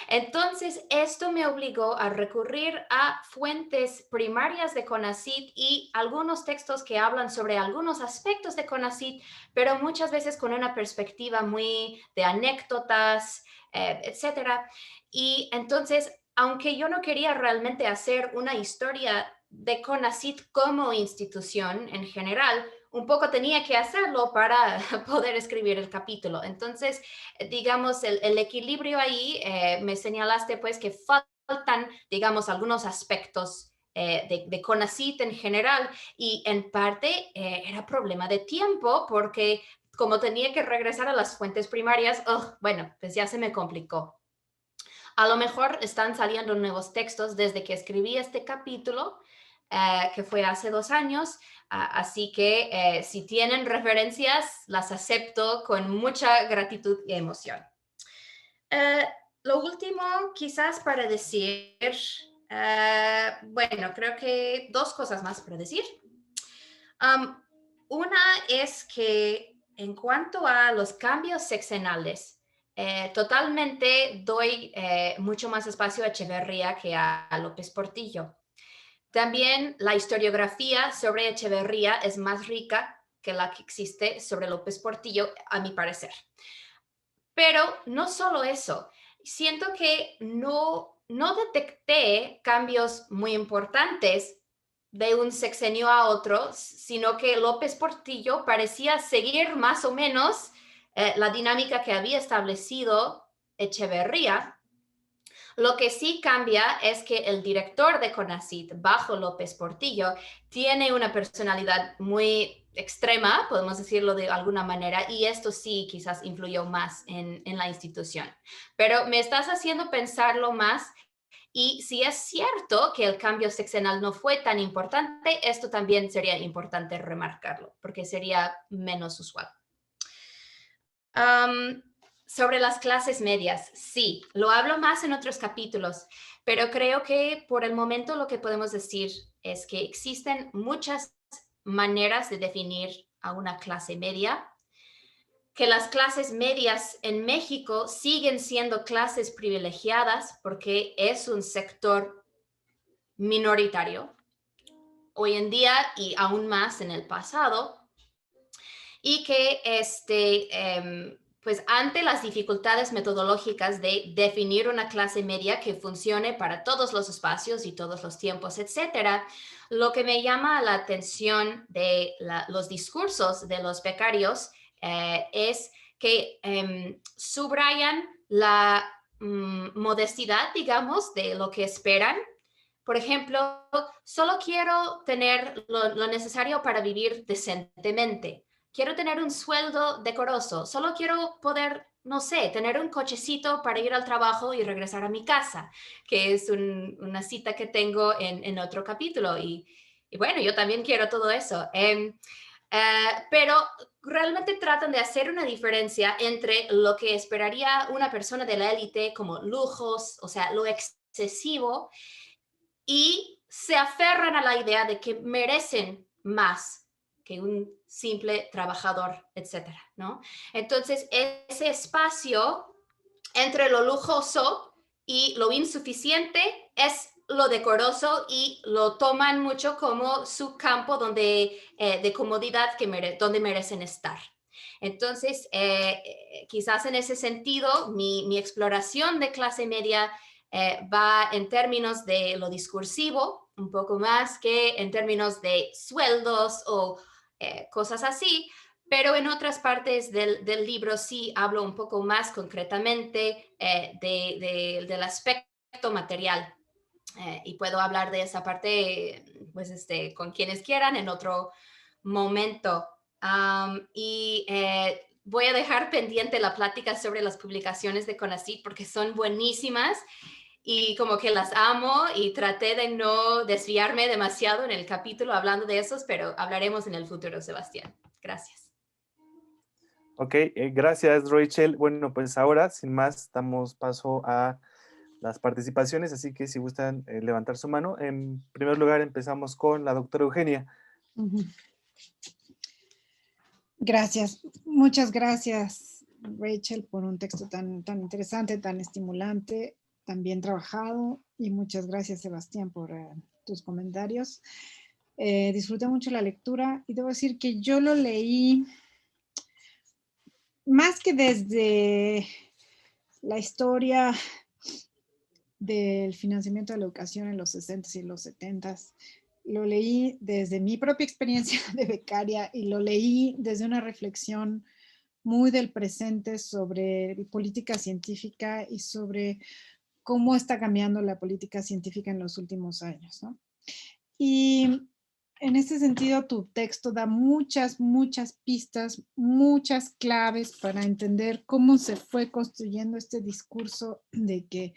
Entonces, esto me obligó a recurrir a fuentes primarias de CONACYT y algunos textos que hablan sobre algunos aspectos de CONACYT, pero muchas veces con una perspectiva muy de anécdotas, etcétera. Y entonces, aunque yo no quería realmente hacer una historia de CONACYT como institución en general, un poco tenía que hacerlo para poder escribir el capítulo. Entonces, digamos, el equilibrio ahí, me señalaste pues que faltan, digamos, algunos aspectos de CONACYT en general, y en parte era problema de tiempo porque como tenía que regresar a las fuentes primarias, bueno, pues ya se me complicó. A lo mejor están saliendo nuevos textos desde que escribí este capítulo, que fue hace 2 años, así que si tienen referencias, las acepto con mucha gratitud y emoción. Lo último, quizás para decir, bueno, creo que 2 cosas más para decir. Una es que en cuanto a los cambios sexenales, totalmente doy mucho más espacio a Echeverría que a López Portillo. También la historiografía sobre Echeverría es más rica que la que existe sobre López Portillo, a mi parecer. Pero no solo eso, siento que no detecté cambios muy importantes de un sexenio a otro, sino que López Portillo parecía seguir más o menos la dinámica que había establecido Echeverría. Lo que sí cambia es que el director de CONACYT, bajo López Portillo, tiene una personalidad muy extrema, podemos decirlo de alguna manera, y esto sí quizás influyó más en la institución. Pero me estás haciendo pensarlo más, y si es cierto que el cambio sexenal no fue tan importante, esto también sería importante remarcarlo, porque sería menos usual. Sobre las clases medias, sí, lo hablo más en otros capítulos, pero creo que por el momento lo que podemos decir es que existen muchas maneras de definir a una clase media, que las clases medias en México siguen siendo clases privilegiadas porque es un sector minoritario hoy en día y aún más en el pasado, y que pues ante las dificultades metodológicas de definir una clase media que funcione para todos los espacios y todos los tiempos, etcétera, lo que me llama la atención de los discursos de los becarios es que subrayan la modestidad, digamos, de lo que esperan. Por ejemplo, solo quiero tener lo necesario para vivir decentemente. Quiero tener un sueldo decoroso. Solo quiero poder, no sé, tener un cochecito para ir al trabajo y regresar a mi casa, que es una cita que tengo en otro capítulo. Y bueno, yo también quiero todo eso. Pero realmente tratan de hacer una diferencia entre lo que esperaría una persona de la élite como lujos, o sea, lo excesivo, y se aferran a la idea de que merecen más que un simple trabajador, etcétera, ¿no? Entonces, ese espacio entre lo lujoso y lo insuficiente es lo decoroso y lo toman mucho como su campo donde, de comodidad donde merecen estar. Entonces, quizás en ese sentido, mi exploración de clase media va en términos de lo discursivo, un poco más que en términos de sueldos o cosas así, pero en otras partes del libro sí hablo un poco más concretamente del aspecto material. Y puedo hablar de esa parte, pues, con quienes quieran en otro momento. Voy a dejar pendiente la plática sobre las publicaciones de CONACYT porque son buenísimas y como que las amo y traté de no desviarme demasiado en el capítulo hablando de esos, pero hablaremos en el futuro, Sebastián. Gracias. Ok, gracias, Rachel. Bueno, pues ahora, sin más, damos paso a las participaciones, así que si gustan levantar su mano. En primer lugar, empezamos con la doctora Eugenia. Gracias, muchas gracias, Rachel, por un texto tan interesante, tan estimulante, tan bien trabajado, y muchas gracias, Sebastián, por tus comentarios. Disfruté mucho la lectura y debo decir que yo lo leí más que desde la historia del financiamiento de la educación en los 60s y los 70s. Lo leí desde mi propia experiencia de becaria y lo leí desde una reflexión muy del presente sobre política científica y sobre cómo está cambiando la política científica en los últimos años, ¿no? Y en ese sentido, tu texto da muchas pistas, muchas claves para entender cómo se fue construyendo este discurso de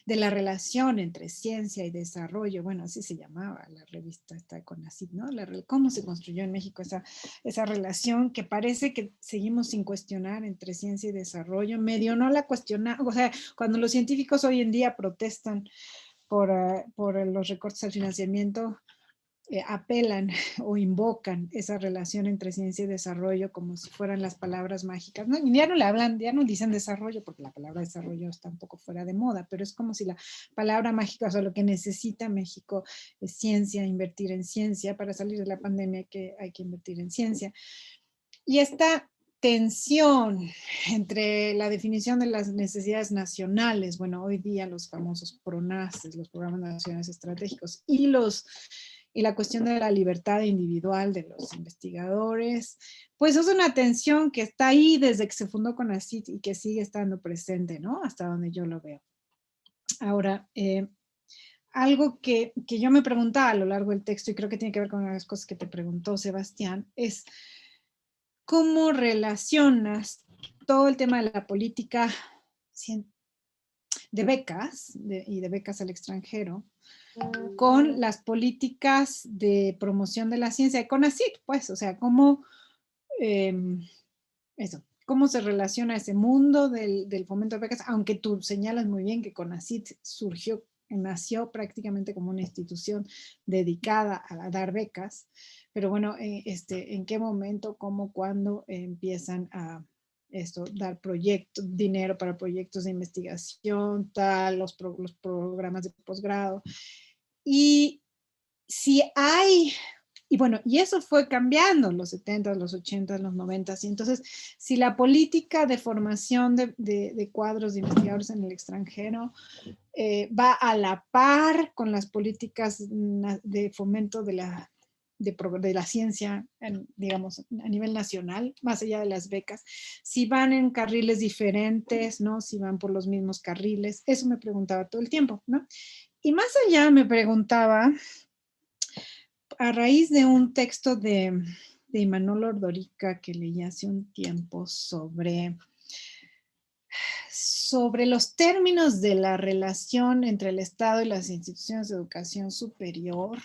la relación entre ciencia y desarrollo. Bueno, así se llamaba la revista esta CONACYT, ¿no? Cómo se construyó en México esa relación que parece que seguimos sin cuestionar entre ciencia y desarrollo. Medio no la cuestionamos, o sea, cuando los científicos hoy en día protestan por los recortes al financiamiento, apelan o invocan esa relación entre ciencia y desarrollo como si fueran las palabras mágicas. No, ya no le hablan, ya no dicen desarrollo, porque la palabra desarrollo está un poco fuera de moda, pero es como si la palabra mágica, o sea, lo que necesita México es ciencia, invertir en ciencia. Para salir de la pandemia hay que invertir en ciencia. Y esta tensión entre la definición de las necesidades nacionales, bueno, hoy día los famosos PRONACES, los Programas Nacionales Estratégicos, y la cuestión de la libertad individual de los investigadores, pues es una tensión que está ahí desde que se fundó CONACYT y que sigue estando presente, ¿no? Hasta donde yo lo veo. Ahora, algo que yo me preguntaba a lo largo del texto, y creo que tiene que ver con las cosas que te preguntó Sebastián, es ¿cómo relacionas todo el tema de la política de becas y de becas al extranjero con las políticas de promoción de la ciencia de CONACYT? Pues, o sea, ¿cómo se relaciona ese mundo del fomento de becas? Aunque tú señalas muy bien que CONACYT nació prácticamente como una institución dedicada a dar becas, pero bueno, ¿en qué momento, cómo, cuándo empiezan a dar dinero para proyectos de investigación, los programas de posgrado? Y si hay, y bueno, y eso fue cambiando en los 70, los 80, los 90, y entonces si la política de formación de cuadros de investigadores en el extranjero va a la par con las políticas de fomento de la ciencia, digamos, a nivel nacional, más allá de las becas, si van en carriles diferentes, ¿no? Si van por los mismos carriles, eso me preguntaba todo el tiempo, ¿no? Y más allá me preguntaba, a raíz de un texto de Imanol Ordorica que leí hace un tiempo sobre los términos de la relación entre el Estado y las instituciones de educación superior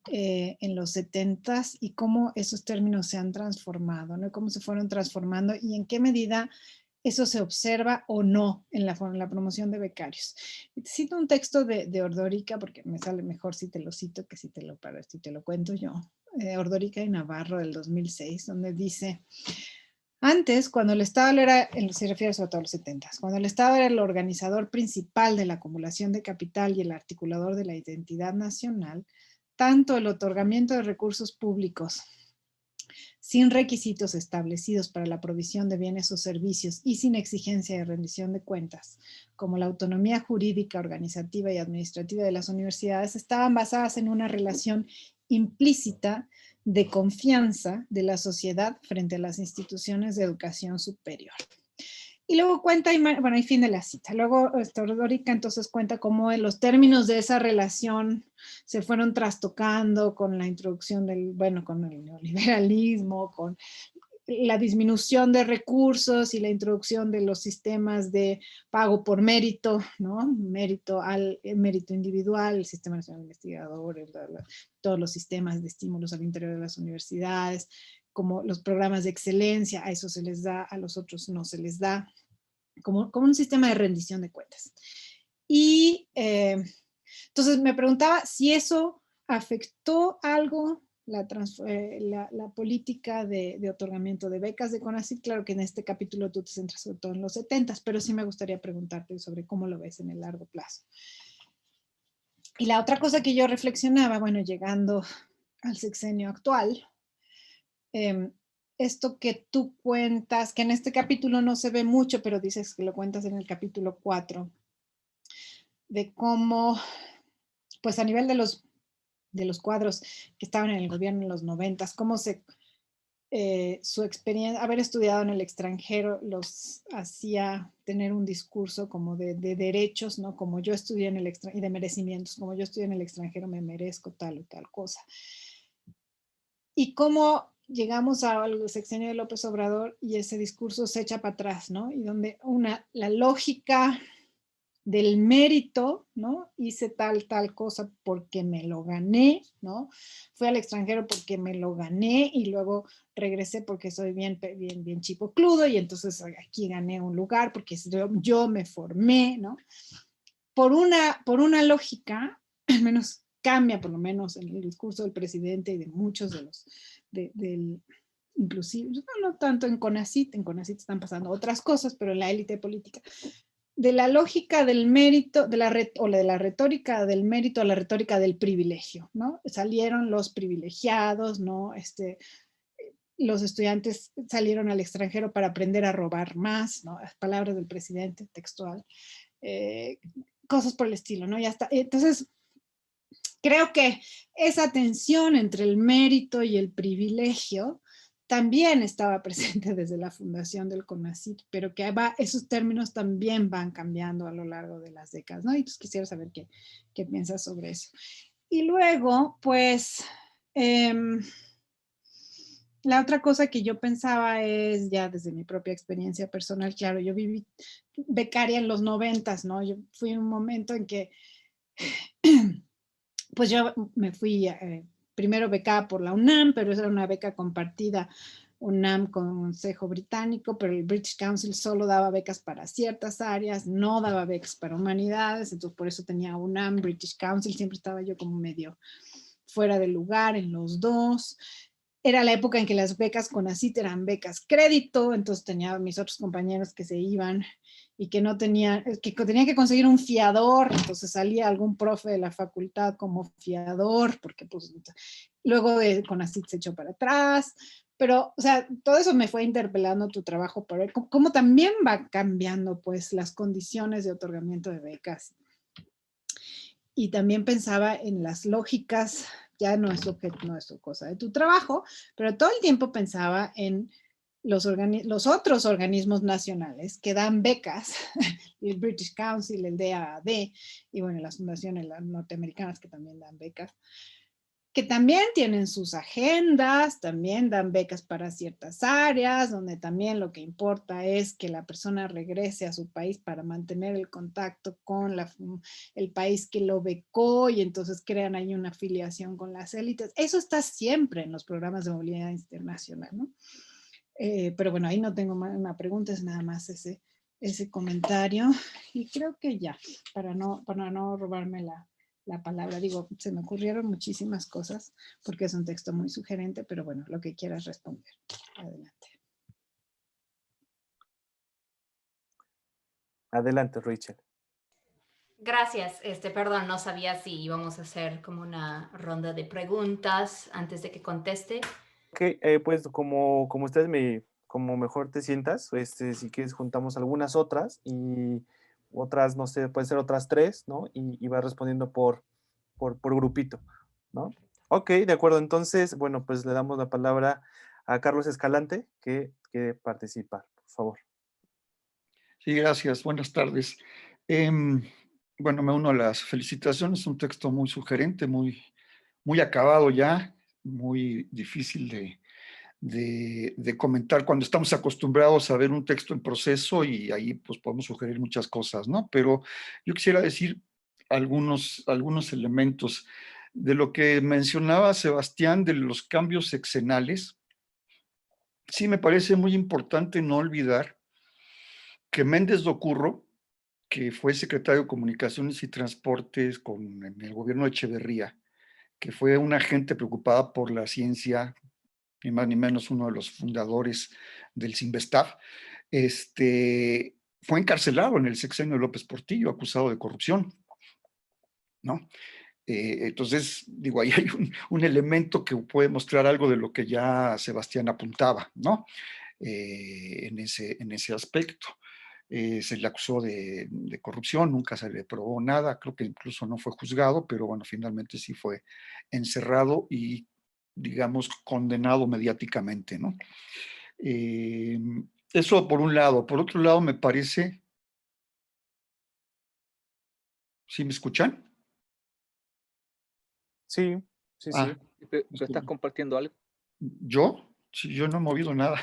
en los 70s y cómo esos términos se han transformado, ¿no? Cómo se fueron transformando y en qué medida eso se observa o no en la promoción de becarios. Cito un texto de Ordorica porque me sale mejor si te lo cito que si te lo cuento yo. Ordorica y Navarro del 2006, donde dice: Antes, cuando el Estado era, se refiere sobre todo a los 70s, cuando el Estado era el organizador principal de la acumulación de capital y el articulador de la identidad nacional, tanto el otorgamiento de recursos públicos sin requisitos establecidos para la provisión de bienes o servicios y sin exigencia de rendición de cuentas, como la autonomía jurídica, organizativa y administrativa de las universidades, estaban basadas en una relación implícita de confianza de la sociedad frente a las instituciones de educación superior. Y luego cuenta, bueno, y fin de la cita. Luego Dorica entonces cuenta cómo los términos de esa relación se fueron trastocando con la introducción del, bueno, con el neoliberalismo, con la disminución de recursos y la introducción de los sistemas de pago por mérito, ¿no? Mérito individual, el Sistema Nacional de Investigadores, todos los sistemas de estímulos al interior de las universidades, como los programas de excelencia, a eso se les da, a los otros no se les da, como un sistema de rendición de cuentas. Y entonces me preguntaba si eso afectó algo la política de otorgamiento de becas de CONACYT. Claro que en este capítulo tú te centras sobre todo en los 70s, pero sí me gustaría preguntarte sobre cómo lo ves en el largo plazo. Y la otra cosa que yo reflexionaba, bueno, llegando al sexenio actual, esto que tú cuentas, que en este capítulo no se ve mucho, pero dices que lo cuentas en el capítulo 4, de cómo, pues a nivel de los cuadros que estaban en el gobierno en los 90s, cómo su experiencia, haber estudiado en el extranjero los hacía tener un discurso como de derechos, ¿no? Como yo estudié en el extranjero, y de merecimientos, como yo estudié en el extranjero me merezco tal o tal cosa. Y cómo llegamos al sexenio de López Obrador y ese discurso se echa para atrás, ¿no? Y donde la lógica del mérito, ¿no? Hice tal cosa porque me lo gané, ¿no? Fui al extranjero porque me lo gané y luego regresé porque soy bien chipocludo y entonces aquí gané un lugar porque yo me formé, ¿no? Por una lógica, al menos cambia por lo menos en el discurso del presidente y de muchos de los, inclusive, no tanto en CONACYT están pasando otras cosas, pero en la élite política, de la lógica del mérito, de la retórica del mérito a la retórica del privilegio, ¿no? Salieron los privilegiados, ¿no? Los estudiantes salieron al extranjero para aprender a robar más, ¿no? Las palabras del presidente textual, cosas por el estilo, ¿no? Ya está. Entonces, creo que esa tensión entre el mérito y el privilegio también estaba presente desde la fundación del CONACYT, pero que esos términos también van cambiando a lo largo de las décadas, ¿no? Y pues quisiera saber qué piensas sobre eso. Y luego, pues, la otra cosa que yo pensaba es, ya desde mi propia experiencia personal, claro, yo viví becaria en los 90s, ¿no? Yo fui en un momento en que pues yo me fui primero becada por la UNAM, pero esa era una beca compartida UNAM con el Consejo Británico, pero el British Council solo daba becas para ciertas áreas, no daba becas para humanidades, entonces por eso tenía UNAM, British Council, siempre estaba yo como medio fuera de lugar en los dos. Era la época en que las becas CONACYT eran becas crédito, entonces tenía mis otros compañeros que se iban y que no tenían, que tenían que conseguir un fiador, entonces salía algún profe de la facultad como fiador, porque pues luego de CONACYT se echó para atrás, pero, o sea, todo eso me fue interpelando tu trabajo para ver cómo también va cambiando pues las condiciones de otorgamiento de becas. Y también pensaba en las lógicas, ya no es cosa de tu trabajo, pero todo el tiempo pensaba en los otros organismos nacionales que dan becas, el British Council, el DAAD, y bueno, las fundaciones norteamericanas que también dan becas, que también tienen sus agendas, también dan becas para ciertas áreas, donde también lo que importa es que la persona regrese a su país para mantener el contacto con el país que lo becó y entonces crean ahí una afiliación con las élites. Eso está siempre en los programas de movilidad internacional, ¿no? Pero bueno, ahí no tengo más una pregunta, es nada más ese comentario. Y creo que ya, para no robarme la palabra, digo, se me ocurrieron muchísimas cosas porque es un texto muy sugerente, pero bueno, lo que quieras responder. Adelante. Adelante, Rachel. Gracias. Perdón, no sabía si íbamos a hacer como una ronda de preguntas antes de que conteste. Ok, pues como como mejor te sientas, si quieres juntamos algunas otras y otras, no sé, pueden ser otras tres, ¿no? Y vas respondiendo por grupito, ¿no? Ok, de acuerdo. Entonces, bueno, pues le damos la palabra a Carlos Escalante, que quiere participar, por favor. Sí, gracias. Buenas tardes. Em, bueno, me uno a las felicitaciones. Un texto muy sugerente, muy acabado ya, muy difícil de comentar cuando estamos acostumbrados a ver un texto en proceso y ahí pues podemos sugerir muchas cosas, ¿no? Pero yo quisiera decir algunos elementos de lo que mencionaba Sebastián de los cambios sexenales. Sí, me parece muy importante no olvidar que Méndez Docurro, que fue secretario de Comunicaciones y Transportes en el gobierno de Echeverría, que fue una gente preocupada por la ciencia, ni más ni menos uno de los fundadores del Cinvestav, fue encarcelado en el sexenio de López Portillo, acusado de corrupción, ¿no? Entonces, digo, ahí hay un elemento que puede mostrar algo de lo que ya Sebastián apuntaba, ¿no? En ese aspecto. Se le acusó de corrupción, nunca se le probó nada, creo que incluso no fue juzgado, pero bueno, finalmente sí fue encerrado y, digamos, condenado mediáticamente, ¿no? Eh, Eso por un lado. Por otro lado, me parece... ¿Sí me escuchan? Sí, sí, Ah, sí. ¿Tú estás compartiendo algo? ¿yo? Sí, yo no he movido nada.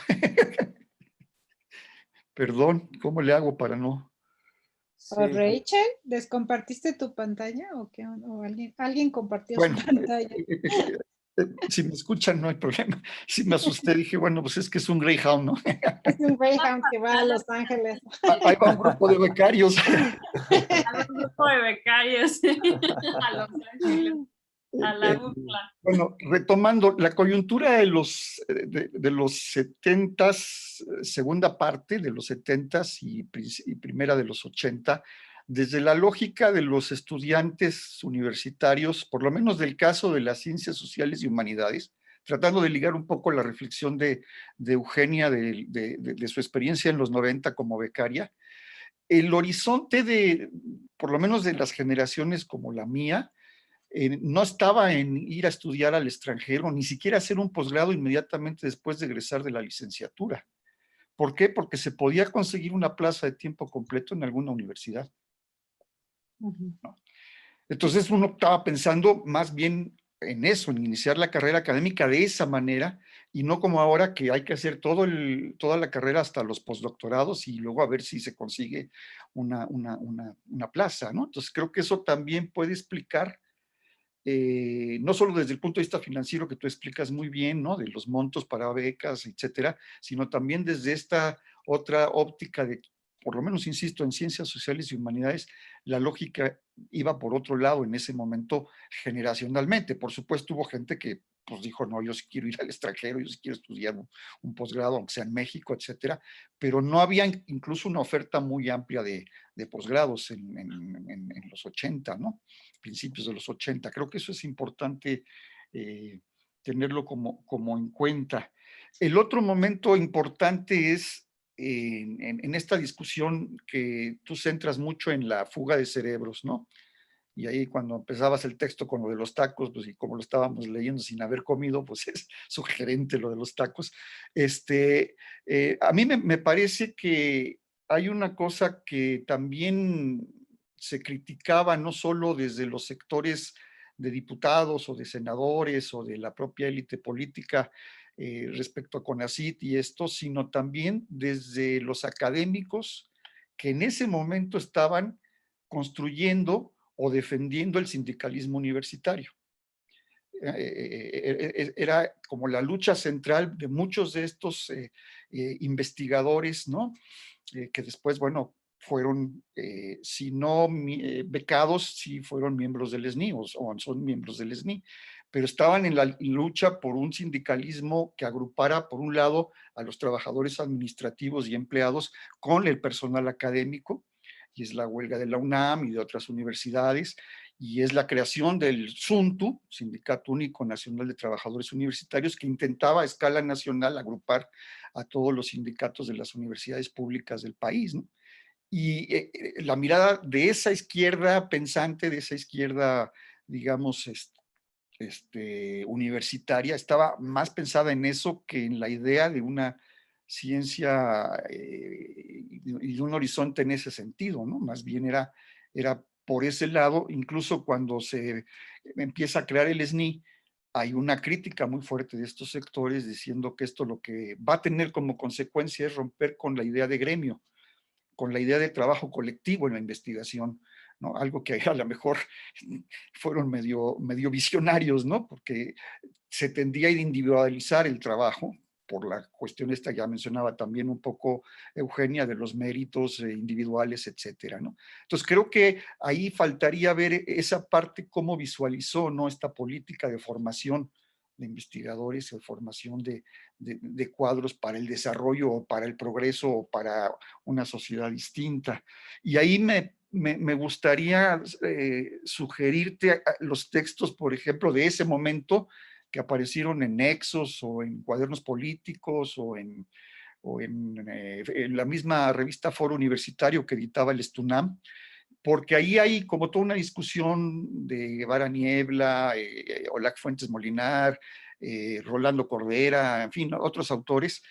Perdón, ¿cómo le hago para no? ¿O Sí, Rachel, descompartiste tu pantalla o qué? ¿O alguien compartió su Bueno, pantalla? si me escuchan no hay problema. Si me asusté, dije, bueno, pues es que es un Greyhound, ¿no? Es un Greyhound que va a Los Ángeles. Ahí va un grupo de becarios. A un grupo de becarios a Los Ángeles, a la UCLA. Bueno, retomando, la coyuntura de los 70s, segunda parte de los 70s y primera de los 80, desde la lógica de los estudiantes universitarios, por lo menos del caso de las ciencias sociales y humanidades, tratando de ligar un poco la reflexión de Eugenia, de su experiencia en los 90 como becaria, el horizonte por lo menos de las generaciones como la mía, no estaba en ir a estudiar al extranjero, ni siquiera hacer un posgrado inmediatamente después de egresar de la licenciatura. ¿Por qué? Porque se podía conseguir una plaza de tiempo completo en alguna universidad. ¿No? Entonces uno estaba pensando más bien en eso, en iniciar la carrera académica de esa manera, y no como ahora que hay que hacer toda la carrera hasta los postdoctorados y luego a ver si se consigue una plaza, ¿no? Entonces creo que eso también puede explicar no solo desde el punto de vista financiero que tú explicas muy bien, ¿no? De los montos para becas, etcétera, sino también desde esta otra óptica de, por lo menos, insisto, en ciencias sociales y humanidades, la lógica iba por otro lado en ese momento generacionalmente. Por supuesto, hubo gente que pues dijo, no, yo sí quiero ir al extranjero, yo sí quiero estudiar un posgrado, aunque sea en México, etcétera, pero no había incluso una oferta muy amplia de posgrados en los 80, ¿no? Principios de los 80. Creo que eso es importante tenerlo como en cuenta. El otro momento importante es en esta discusión que tú centras mucho en la fuga de cerebros, ¿no? Y ahí cuando empezabas el texto con lo de los tacos, pues y como lo estábamos leyendo sin haber comido, pues es sugerente lo de los tacos. A mí me parece que hay una cosa que también se criticaba no solo desde los sectores de diputados o de senadores o de la propia élite política respecto a CONACYT y esto, sino también desde los académicos que en ese momento estaban construyendo o defendiendo el sindicalismo universitario. Era como la lucha central de muchos de estos investigadores, ¿no? Que después, bueno, fueron, si no becados, sí fueron miembros del SNI o son miembros del SNI, pero estaban en la lucha por un sindicalismo que agrupara, por un lado, a los trabajadores administrativos y empleados con el personal académico, y es la huelga de la UNAM y de otras universidades, y es la creación del SUNTU, Sindicato Único Nacional de Trabajadores Universitarios, que intentaba a escala nacional agrupar a todos los sindicatos de las universidades públicas del país, ¿no? Y la mirada de esa izquierda pensante, de esa izquierda, digamos, universitaria, estaba más pensada en eso que en la idea de una ciencia y de un horizonte en ese sentido, ¿no? Más bien era por ese lado. Incluso cuando se empieza a crear el SNI, hay una crítica muy fuerte de estos sectores diciendo que esto lo que va a tener como consecuencia es romper con la idea de gremio, con la idea de trabajo colectivo en la investigación, ¿no? Algo que a lo mejor fueron medio visionarios, ¿no? Porque se tendía a individualizar el trabajo, por la cuestión esta ya mencionaba también un poco Eugenia, de los méritos individuales, etcétera, ¿no? Entonces creo que ahí faltaría ver esa parte, cómo visualizó, ¿no?, esta política de formación de investigadores, de formación de cuadros para el desarrollo o para el progreso o para una sociedad distinta. Y ahí me gustaría sugerirte los textos, por ejemplo, de ese momento, que aparecieron en Nexos o en Cuadernos Políticos o en la misma revista Foro Universitario que editaba el Estunam, porque ahí hay como toda una discusión de Guevara Niebla, Olac Fuentes Molinar, Rolando Cordera, en fin, otros autores,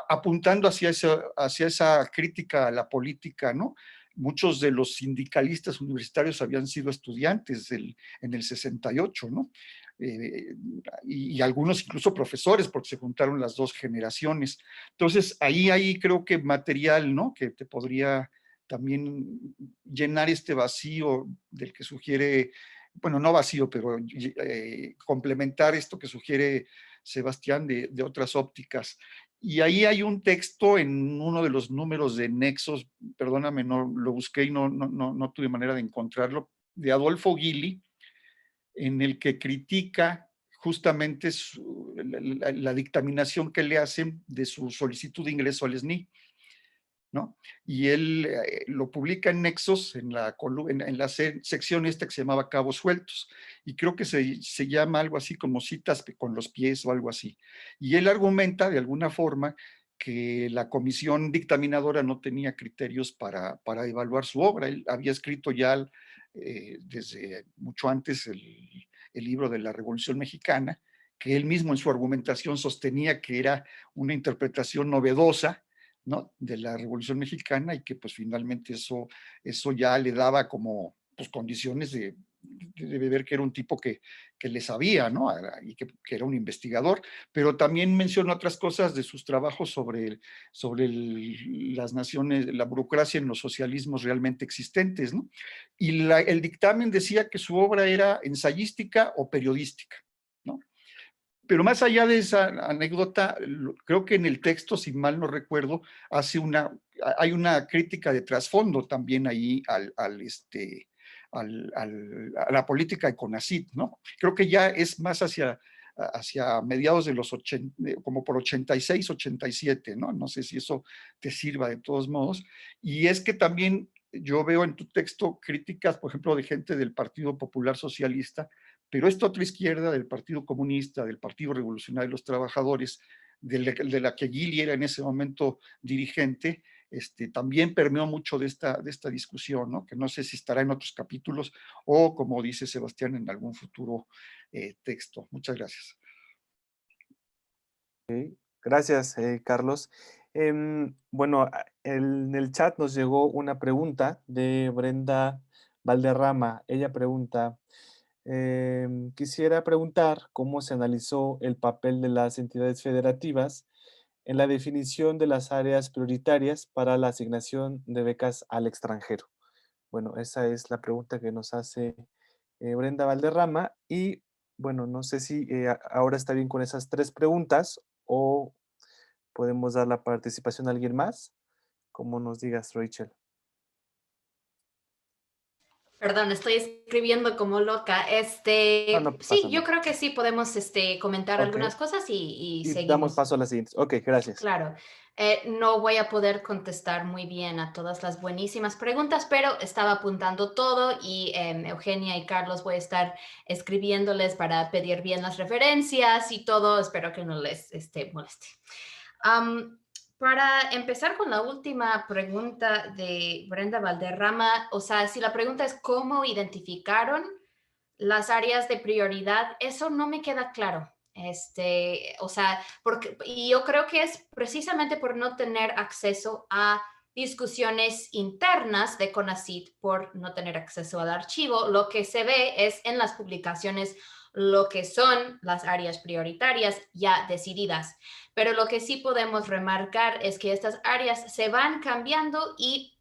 apuntando hacia esa crítica a la política, ¿no? Muchos de los sindicalistas universitarios habían sido estudiantes en el 68, ¿no? Y algunos incluso profesores, porque se juntaron las dos generaciones. Entonces, ahí creo que material, ¿no?, que te podría también llenar este vacío del que sugiere, bueno, no vacío, pero complementar esto que sugiere Sebastián de otras ópticas. Y ahí hay un texto en uno de los números de Nexos, perdóname, no lo busqué y no tuve manera de encontrarlo, de Adolfo Guili, en el que critica justamente la dictaminación que le hacen de su solicitud de ingreso al SNI, ¿no? Y él lo publica en Nexos, en la sección esta que se llamaba Cabos Sueltos, y creo que se llama algo así como citas con los pies o algo así. Y él argumenta de alguna forma que la comisión dictaminadora no tenía criterios para evaluar su obra. Él había escrito ya desde mucho antes el libro de la Revolución Mexicana, que él mismo en su argumentación sostenía que era una interpretación novedosa, ¿no?, de la Revolución Mexicana, y que pues finalmente eso ya le daba como pues condiciones de ver que era un tipo que le sabía, ¿no?, y que era un investigador. Pero también menciona otras cosas de sus trabajos sobre las naciones, la burocracia en los socialismos realmente existentes, ¿no? Y el dictamen decía que su obra era ensayística o periodística, ¿no? Pero más allá de esa anécdota, creo que en el texto, si mal no recuerdo, hay una crítica de trasfondo también ahí a la política de CONACYT, ¿no? Creo que ya es más hacia mediados de los 80, como por 86, 87, ¿no? No sé si eso te sirva de todos modos. Y es que también yo veo en tu texto críticas, por ejemplo, de gente del Partido Popular Socialista, pero esta otra izquierda, del Partido Comunista, del Partido Revolucionario de los Trabajadores, de la que Guili era en ese momento dirigente, también permeó mucho de esta discusión, ¿no?, que no sé si estará en otros capítulos o, como dice Sebastián, en algún futuro texto. Muchas gracias. Gracias, Carlos. Bueno, en el chat nos llegó una pregunta de Brenda Valderrama. Ella pregunta, quisiera preguntar cómo se analizó el papel de las entidades federativas en la definición de las áreas prioritarias para la asignación de becas al extranjero. Bueno, esa es la pregunta que nos hace Brenda Valderrama. Y bueno, no sé si ahora está bien con esas 3 preguntas o podemos dar la participación a alguien más, como nos digas, Rachel. Perdón, estoy escribiendo como loca. No Sí, pasa yo nada. creo que sí podemos comentar Ok. algunas cosas y Y damos seguimos. paso a las siguientes. Ok, gracias. Claro, no voy a poder contestar muy bien a todas las buenísimas preguntas, pero estaba apuntando todo y Eugenia y Carlos voy a estar escribiéndoles para pedir bien las referencias y todo. Espero que no les moleste. Para empezar con la última pregunta de Brenda Valderrama, o sea, si la pregunta es cómo identificaron las áreas de prioridad, eso no me queda claro. O sea, y yo creo que es precisamente por no tener acceso a discusiones internas de CONACYT, por no tener acceso al archivo, lo que se ve es en las publicaciones lo que son las áreas prioritarias ya decididas. Pero lo que sí podemos remarcar es que estas áreas se van cambiando y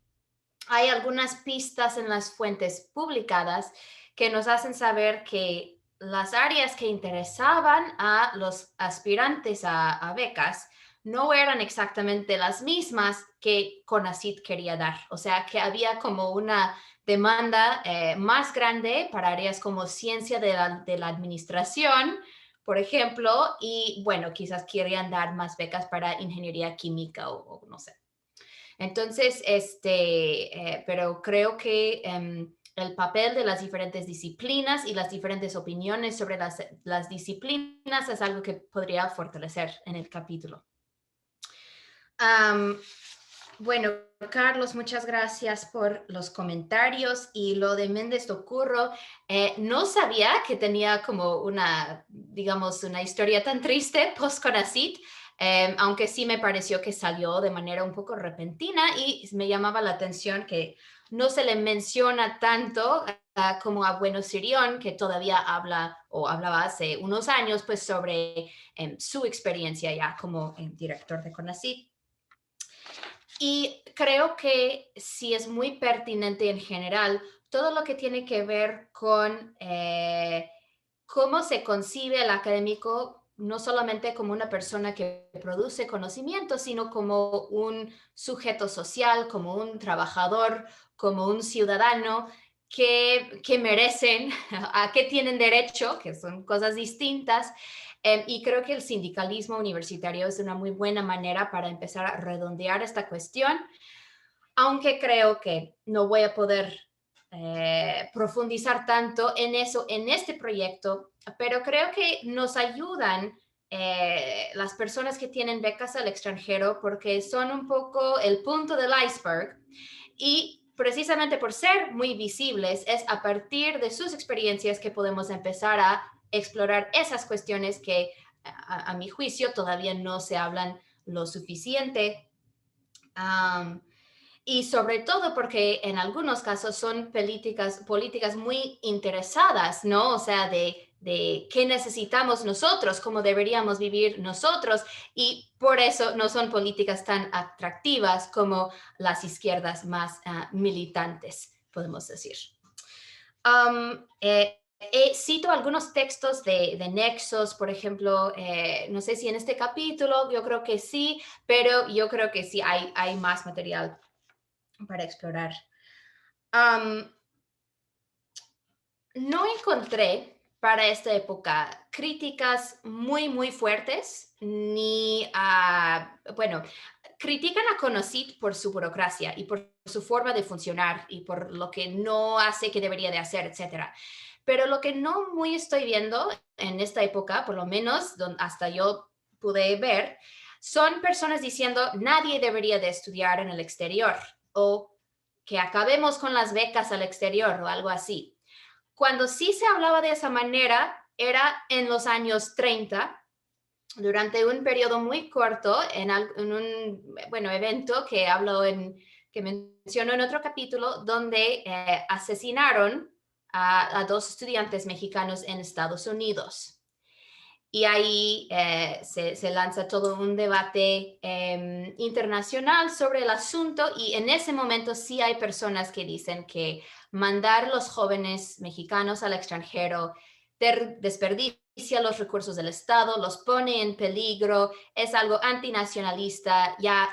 hay algunas pistas en las fuentes publicadas que nos hacen saber que las áreas que interesaban a los aspirantes a becas no eran exactamente las mismas que CONACYT quería dar. O sea, que había como una demanda más grande para áreas como ciencia de la administración, por ejemplo, y bueno, quizás querían dar más becas para ingeniería química o no sé. Entonces, pero creo que el papel de las diferentes disciplinas y las diferentes opiniones sobre las disciplinas es algo que podría fortalecer en el capítulo. Bueno, Carlos, muchas gracias por los comentarios y lo de Méndez Ocurro. No sabía que tenía como digamos, una historia tan triste post-CONACYT, aunque sí me pareció que salió de manera un poco repentina y me llamaba la atención que no se le menciona tanto como a Bueno Sirión, que todavía hablaba hace unos años pues sobre su experiencia ya como director de CONACYT. Y creo que sí es muy pertinente en general todo lo que tiene que ver con cómo se concibe al académico, no solamente como una persona que produce conocimiento, sino como un sujeto social, como un trabajador, como un ciudadano que merecen, a qué tienen derecho, que son cosas distintas. Y creo que el sindicalismo universitario es una muy buena manera para empezar a redondear esta cuestión, aunque creo que no voy a poder profundizar tanto en eso en este proyecto, pero creo que nos ayudan las personas que tienen becas al extranjero porque son un poco el punto del iceberg y precisamente por ser muy visibles es a partir de sus experiencias que podemos empezar a explorar esas cuestiones que a mi juicio todavía no se hablan lo suficiente. Y sobre todo porque en algunos casos son políticas muy interesadas, ¿no? O sea, de qué necesitamos nosotros, cómo deberíamos vivir nosotros, y por eso no son políticas tan atractivas como las izquierdas más militantes, podemos decir. Cito algunos textos de Nexos, por ejemplo, no sé si en este capítulo, yo creo que sí, pero yo creo que sí hay más material para explorar. No encontré para esta época críticas muy, muy fuertes, ni bueno, critican a CONACYT por su burocracia y por su forma de funcionar y por lo que no hace que debería de hacer, etcétera. Pero lo que no muy estoy viendo en esta época, por lo menos hasta yo pude ver, son personas diciendo nadie debería de estudiar en el exterior o que acabemos con las becas al exterior o algo así. Cuando sí se hablaba de esa manera era en los años 30, durante un periodo muy corto, en un evento que que menciono en otro capítulo, donde asesinaron a 2 estudiantes mexicanos en Estados Unidos. Y ahí se lanza todo un debate internacional sobre el asunto y en ese momento sí hay personas que dicen que mandar los jóvenes mexicanos al extranjero desperdicia los recursos del Estado, los pone en peligro, es algo antinacionalista, ya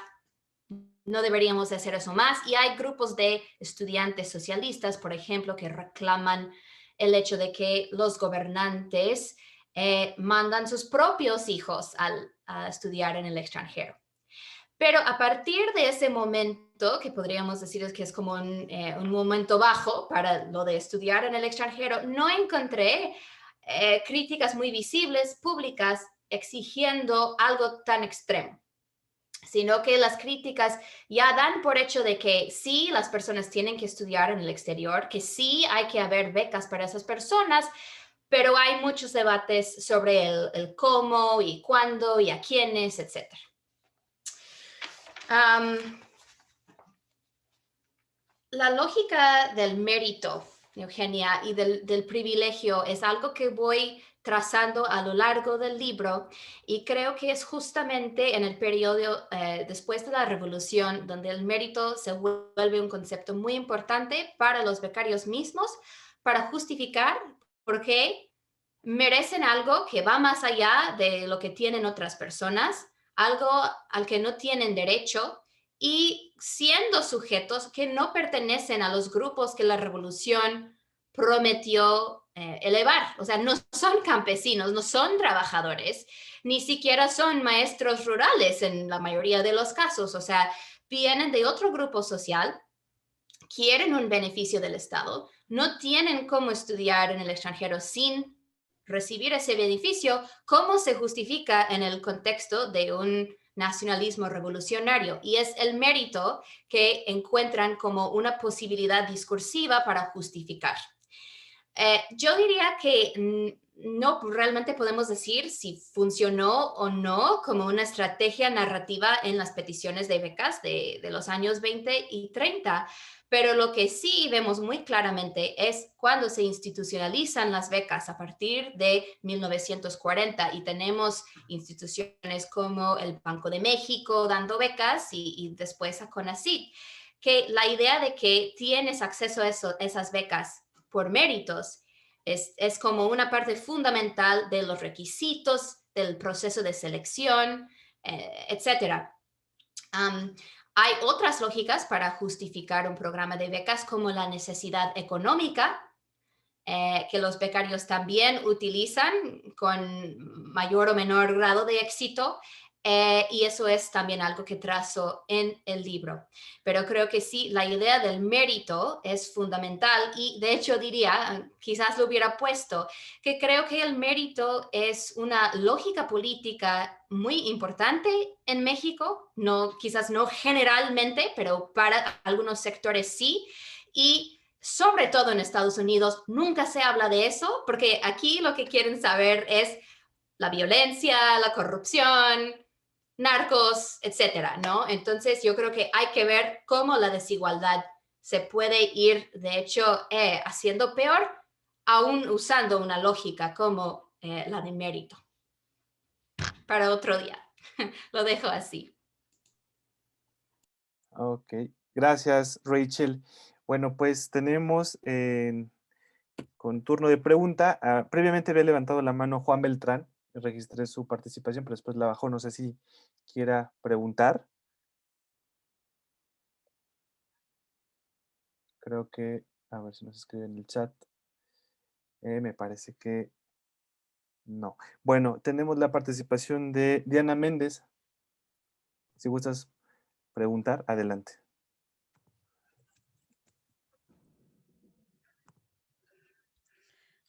no deberíamos hacer eso más. Y hay grupos de estudiantes socialistas, por ejemplo, que reclaman el hecho de que los gobernantes mandan sus propios hijos a estudiar en el extranjero. Pero a partir de ese momento, que podríamos decir que es como un momento bajo para lo de estudiar en el extranjero, no encontré críticas muy visibles, públicas, exigiendo algo tan extremo, sino que las críticas ya dan por hecho de que sí, las personas tienen que estudiar en el exterior, que sí hay que haber becas para esas personas, pero hay muchos debates sobre el cómo y cuándo y a quiénes, etc. La lógica del mérito, Eugenia, y del privilegio es algo que voy trazando a lo largo del libro, y creo que es justamente en el periodo después de la revolución donde el mérito se vuelve un concepto muy importante para los becarios mismos, para justificar por qué merecen algo que va más allá de lo que tienen otras personas, algo al que no tienen derecho, y siendo sujetos que no pertenecen a los grupos que la revolución prometió elevar. O sea, no son campesinos, no son trabajadores, ni siquiera son maestros rurales en la mayoría de los casos. O sea, vienen de otro grupo social, quieren un beneficio del Estado, no tienen cómo estudiar en el extranjero sin recibir ese beneficio. ¿Cómo se justifica en el contexto de un nacionalismo revolucionario? Y es el mérito que encuentran como una posibilidad discursiva para justificar. Yo diría que no realmente podemos decir si funcionó o no como una estrategia narrativa en las peticiones de becas de los años 20 y 30, pero lo que sí vemos muy claramente es cuando se institucionalizan las becas a partir de 1940, y tenemos instituciones como el Banco de México dando becas y después a CONACYT, que la idea de que tienes acceso a esas becas por méritos es como una parte fundamental de los requisitos, del proceso de selección, etc. Hay otras lógicas para justificar un programa de becas, como la necesidad económica, que los becarios también utilizan con mayor o menor grado de éxito, y eso es también algo que trazo en el libro. Pero creo que sí, la idea del mérito es fundamental, y de hecho diría, quizás lo hubiera puesto, que creo que el mérito es una lógica política muy importante en México, quizás no generalmente, pero para algunos sectores sí, y sobre todo en Estados Unidos nunca se habla de eso, porque aquí lo que quieren saber es la violencia, la corrupción, narcos, etcétera, ¿no? Entonces yo creo que hay que ver cómo la desigualdad se puede ir, de hecho, haciendo peor, aún usando una lógica como la de mérito. Para otro día. Lo dejo así. Ok, gracias, Rachel. Bueno, pues tenemos con turno de pregunta. Previamente había levantado la mano Juan Beltrán, registré su participación, pero después la bajó. No sé si quiera preguntar. Creo que, a ver si nos escribe en el chat. Me parece que no. Bueno, tenemos la participación de Diana Méndez. Si gustas preguntar, adelante.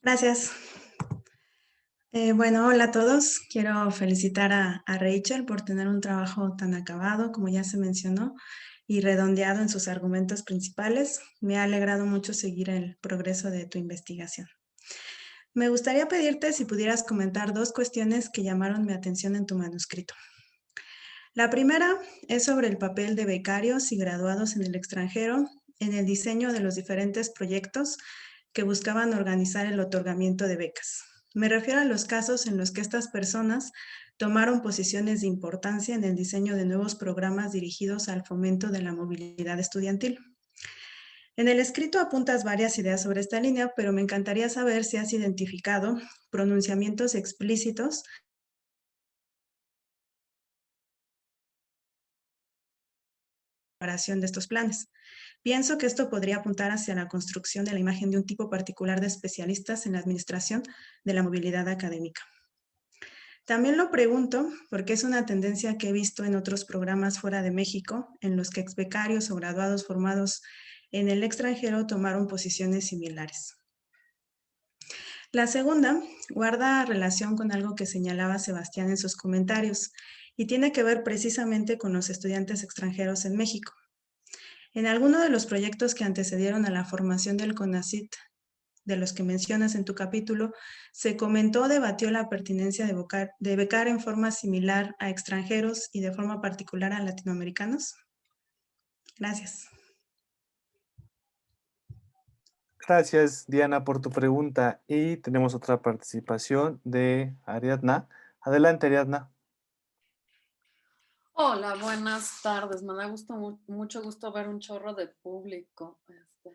Gracias. Bueno, hola a todos. Quiero felicitar a Rachel por tener un trabajo tan acabado, como ya se mencionó, y redondeado en sus argumentos principales. Me ha alegrado mucho seguir el progreso de tu investigación. Me gustaría pedirte si pudieras comentar dos cuestiones que llamaron mi atención en tu manuscrito. La primera es sobre el papel de becarios y graduados en el extranjero en el diseño de los diferentes proyectos que buscaban organizar el otorgamiento de becas. Me refiero a los casos en los que estas personas tomaron posiciones de importancia en el diseño de nuevos programas dirigidos al fomento de la movilidad estudiantil. En el escrito apuntas varias ideas sobre esta línea, pero me encantaría saber si has identificado pronunciamientos explícitos preparación de estos planes. Pienso que esto podría apuntar hacia la construcción de la imagen de un tipo particular de especialistas en la administración de la movilidad académica. También lo pregunto porque es una tendencia que he visto en otros programas fuera de México, en los que exbecarios o graduados formados en el extranjero tomaron posiciones similares. La segunda guarda relación con algo que señalaba Sebastián en sus comentarios y tiene que ver precisamente con los estudiantes extranjeros en México. En alguno de los proyectos que antecedieron a la formación del CONACYT, de los que mencionas en tu capítulo, se comentó o debatió la pertinencia de becar en forma similar a extranjeros y de forma particular a latinoamericanos. Gracias. Gracias, Diana, por tu pregunta. Y tenemos otra participación de Ariadna. Adelante, Ariadna. Hola, buenas tardes. Me da mucho gusto ver un chorro de público.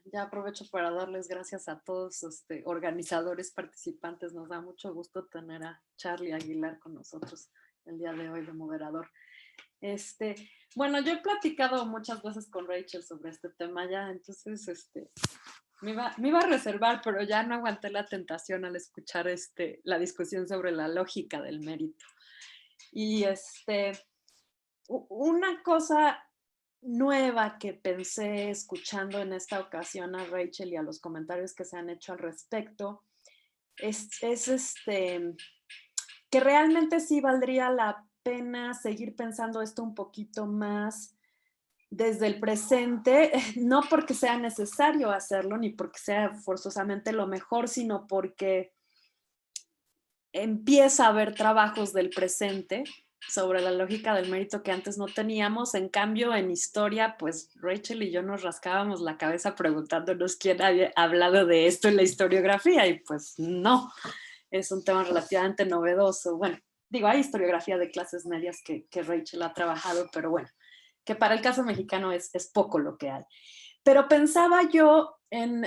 Ya aprovecho para darles gracias a todos organizadores, participantes. Nos da mucho gusto tener a Charlie Aguilar con nosotros el día de hoy de moderador. Bueno, yo he platicado muchas veces con Rachel sobre este tema ya, entonces me iba a reservar, pero ya no aguanté la tentación al escuchar la discusión sobre la lógica del mérito. Y una cosa nueva que pensé escuchando en esta ocasión a Rachel y a los comentarios que se han hecho al respecto es que realmente sí valdría la pena seguir pensando esto un poquito más desde el presente, no porque sea necesario hacerlo ni porque sea forzosamente lo mejor, sino porque empieza a haber trabajos del presente sobre la lógica del mérito que antes no teníamos. En cambio, en historia, pues Rachel y yo nos rascábamos la cabeza preguntándonos quién había hablado de esto en la historiografía y pues no, es un tema relativamente novedoso. Bueno, digo, hay historiografía de clases medias que Rachel ha trabajado, pero bueno, que para el caso mexicano es poco lo que hay. Pero pensaba yo en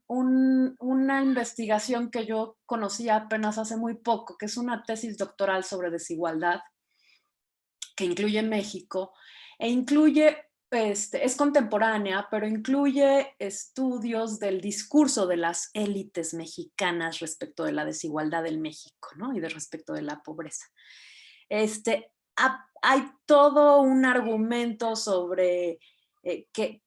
una investigación que yo conocí apenas hace muy poco, que es una tesis doctoral sobre desigualdad, que incluye México, e incluye, es contemporánea, pero incluye estudios del discurso de las élites mexicanas respecto de la desigualdad en México, ¿no? Y de respecto de la pobreza. Hay todo un argumento sobre que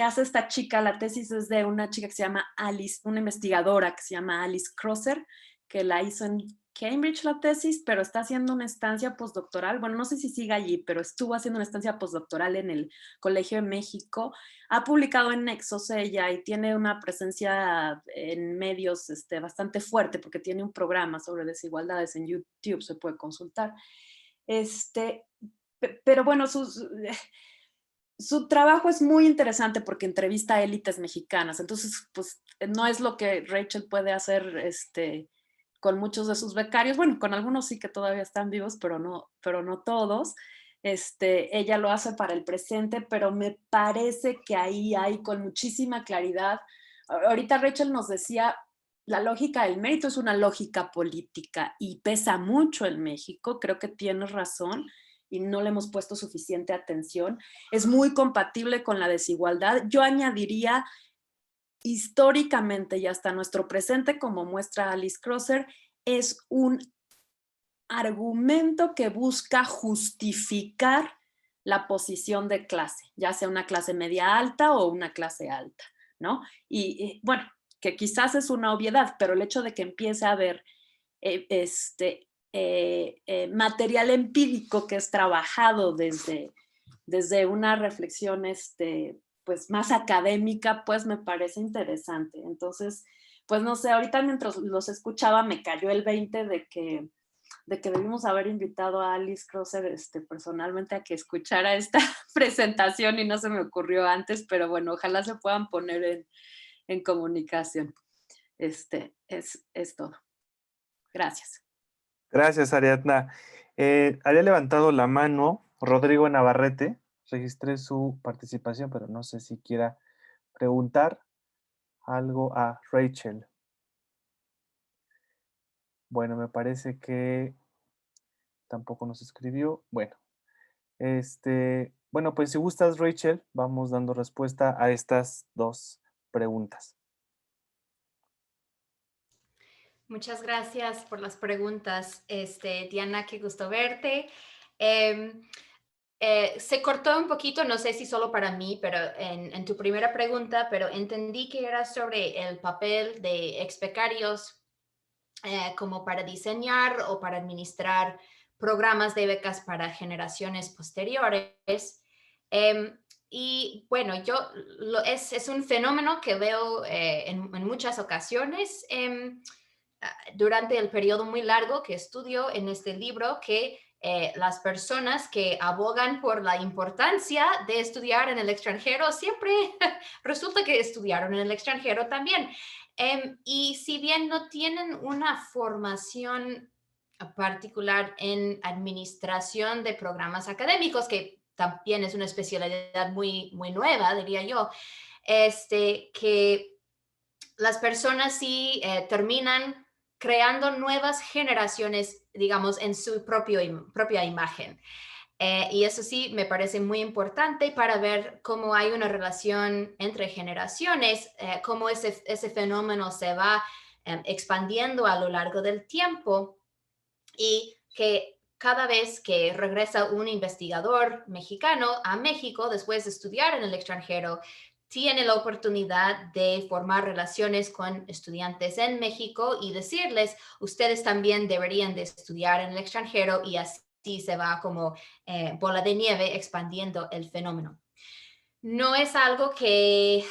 hace esta chica. La tesis es de una chica que se llama Alice, una investigadora que se llama Alice Crosser, que la hizo en Cambridge la tesis, pero está haciendo una estancia postdoctoral. Bueno, no sé si sigue allí, pero estuvo haciendo una estancia postdoctoral en el Colegio de México. Ha publicado en Nexos ella y tiene una presencia en medios bastante fuerte porque tiene un programa sobre desigualdades en YouTube, se puede consultar. Pero bueno, su trabajo es muy interesante porque entrevista a élites mexicanas. Entonces, pues no es lo que Rachel puede hacer con muchos de sus becarios. Bueno, con algunos sí que todavía están vivos, pero no todos. Ella lo hace para el presente, pero me parece que ahí hay con muchísima claridad. Ahorita Rachel nos decía, la lógica del mérito es una lógica política y pesa mucho en México. Creo que tienes razón y no le hemos puesto suficiente atención. Es muy compatible con la desigualdad. Yo añadiría históricamente y hasta nuestro presente, como muestra Alice Crosser, es un argumento que busca justificar la posición de clase, ya sea una clase media alta o una clase alta, ¿no? Y bueno, que quizás es una obviedad, pero el hecho de que empiece a haber material empírico que es trabajado desde una reflexión pues más académica, pues me parece interesante. Entonces, pues no sé, ahorita mientras los escuchaba me cayó el 20 de que debimos haber invitado a Alice Crosser personalmente a que escuchara esta presentación y no se me ocurrió antes, pero bueno, ojalá se puedan poner en comunicación. Es todo. Gracias. Gracias, Ariadna. Había levantado la mano Rodrigo Navarrete. Registré su participación, pero no sé si quiera preguntar algo a Rachel. Bueno, me parece que tampoco nos escribió. Bueno, Bueno, pues si gustas, Rachel, vamos dando respuesta a estas dos preguntas. Muchas gracias por las preguntas. Diana, qué gusto verte. Em, se cortó un poquito, no sé si solo para mí, pero en tu primera pregunta, pero entendí que era sobre el papel de ex becarios como para diseñar o para administrar programas de becas para generaciones posteriores. Y bueno, es un fenómeno que veo en muchas ocasiones durante el periodo muy largo que estudio en este libro, que las personas que abogan por la importancia de estudiar en el extranjero siempre resulta que estudiaron en el extranjero también. Y si bien no tienen una formación particular en administración de programas académicos, que también es una especialidad muy, muy nueva, diría yo, que las personas sí terminan creando nuevas generaciones, digamos, en su propia imagen. Y eso sí me parece muy importante para ver cómo hay una relación entre generaciones, cómo ese fenómeno se va expandiendo a lo largo del tiempo y que cada vez que regresa un investigador mexicano a México después de estudiar en el extranjero, tiene la oportunidad de formar relaciones con estudiantes en México y decirles, ustedes también deberían de estudiar en el extranjero, y así se va como bola de nieve expandiendo el fenómeno. No es algo que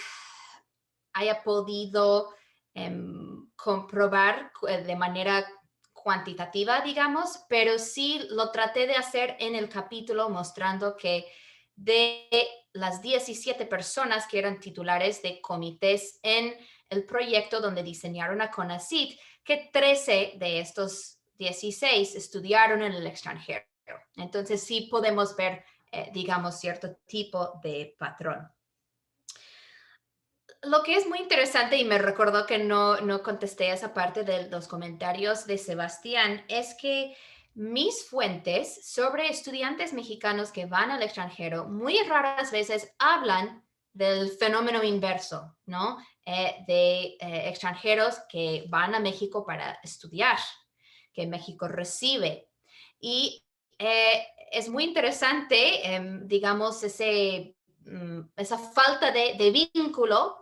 haya podido comprobar de manera cuantitativa, digamos, pero sí lo traté de hacer en el capítulo mostrando que de las 17 personas que eran titulares de comités en el proyecto donde diseñaron a CONACYT, que 13 de estos 16 estudiaron en el extranjero. Entonces sí podemos ver, digamos, cierto tipo de patrón. Lo que es muy interesante, y me recordó que no contesté esa parte de los comentarios de Sebastián, es que mis fuentes sobre estudiantes mexicanos que van al extranjero muy raras veces hablan del fenómeno inverso, ¿no? De extranjeros que van a México para estudiar, que México recibe. Y es muy interesante, digamos, esa falta de vínculo.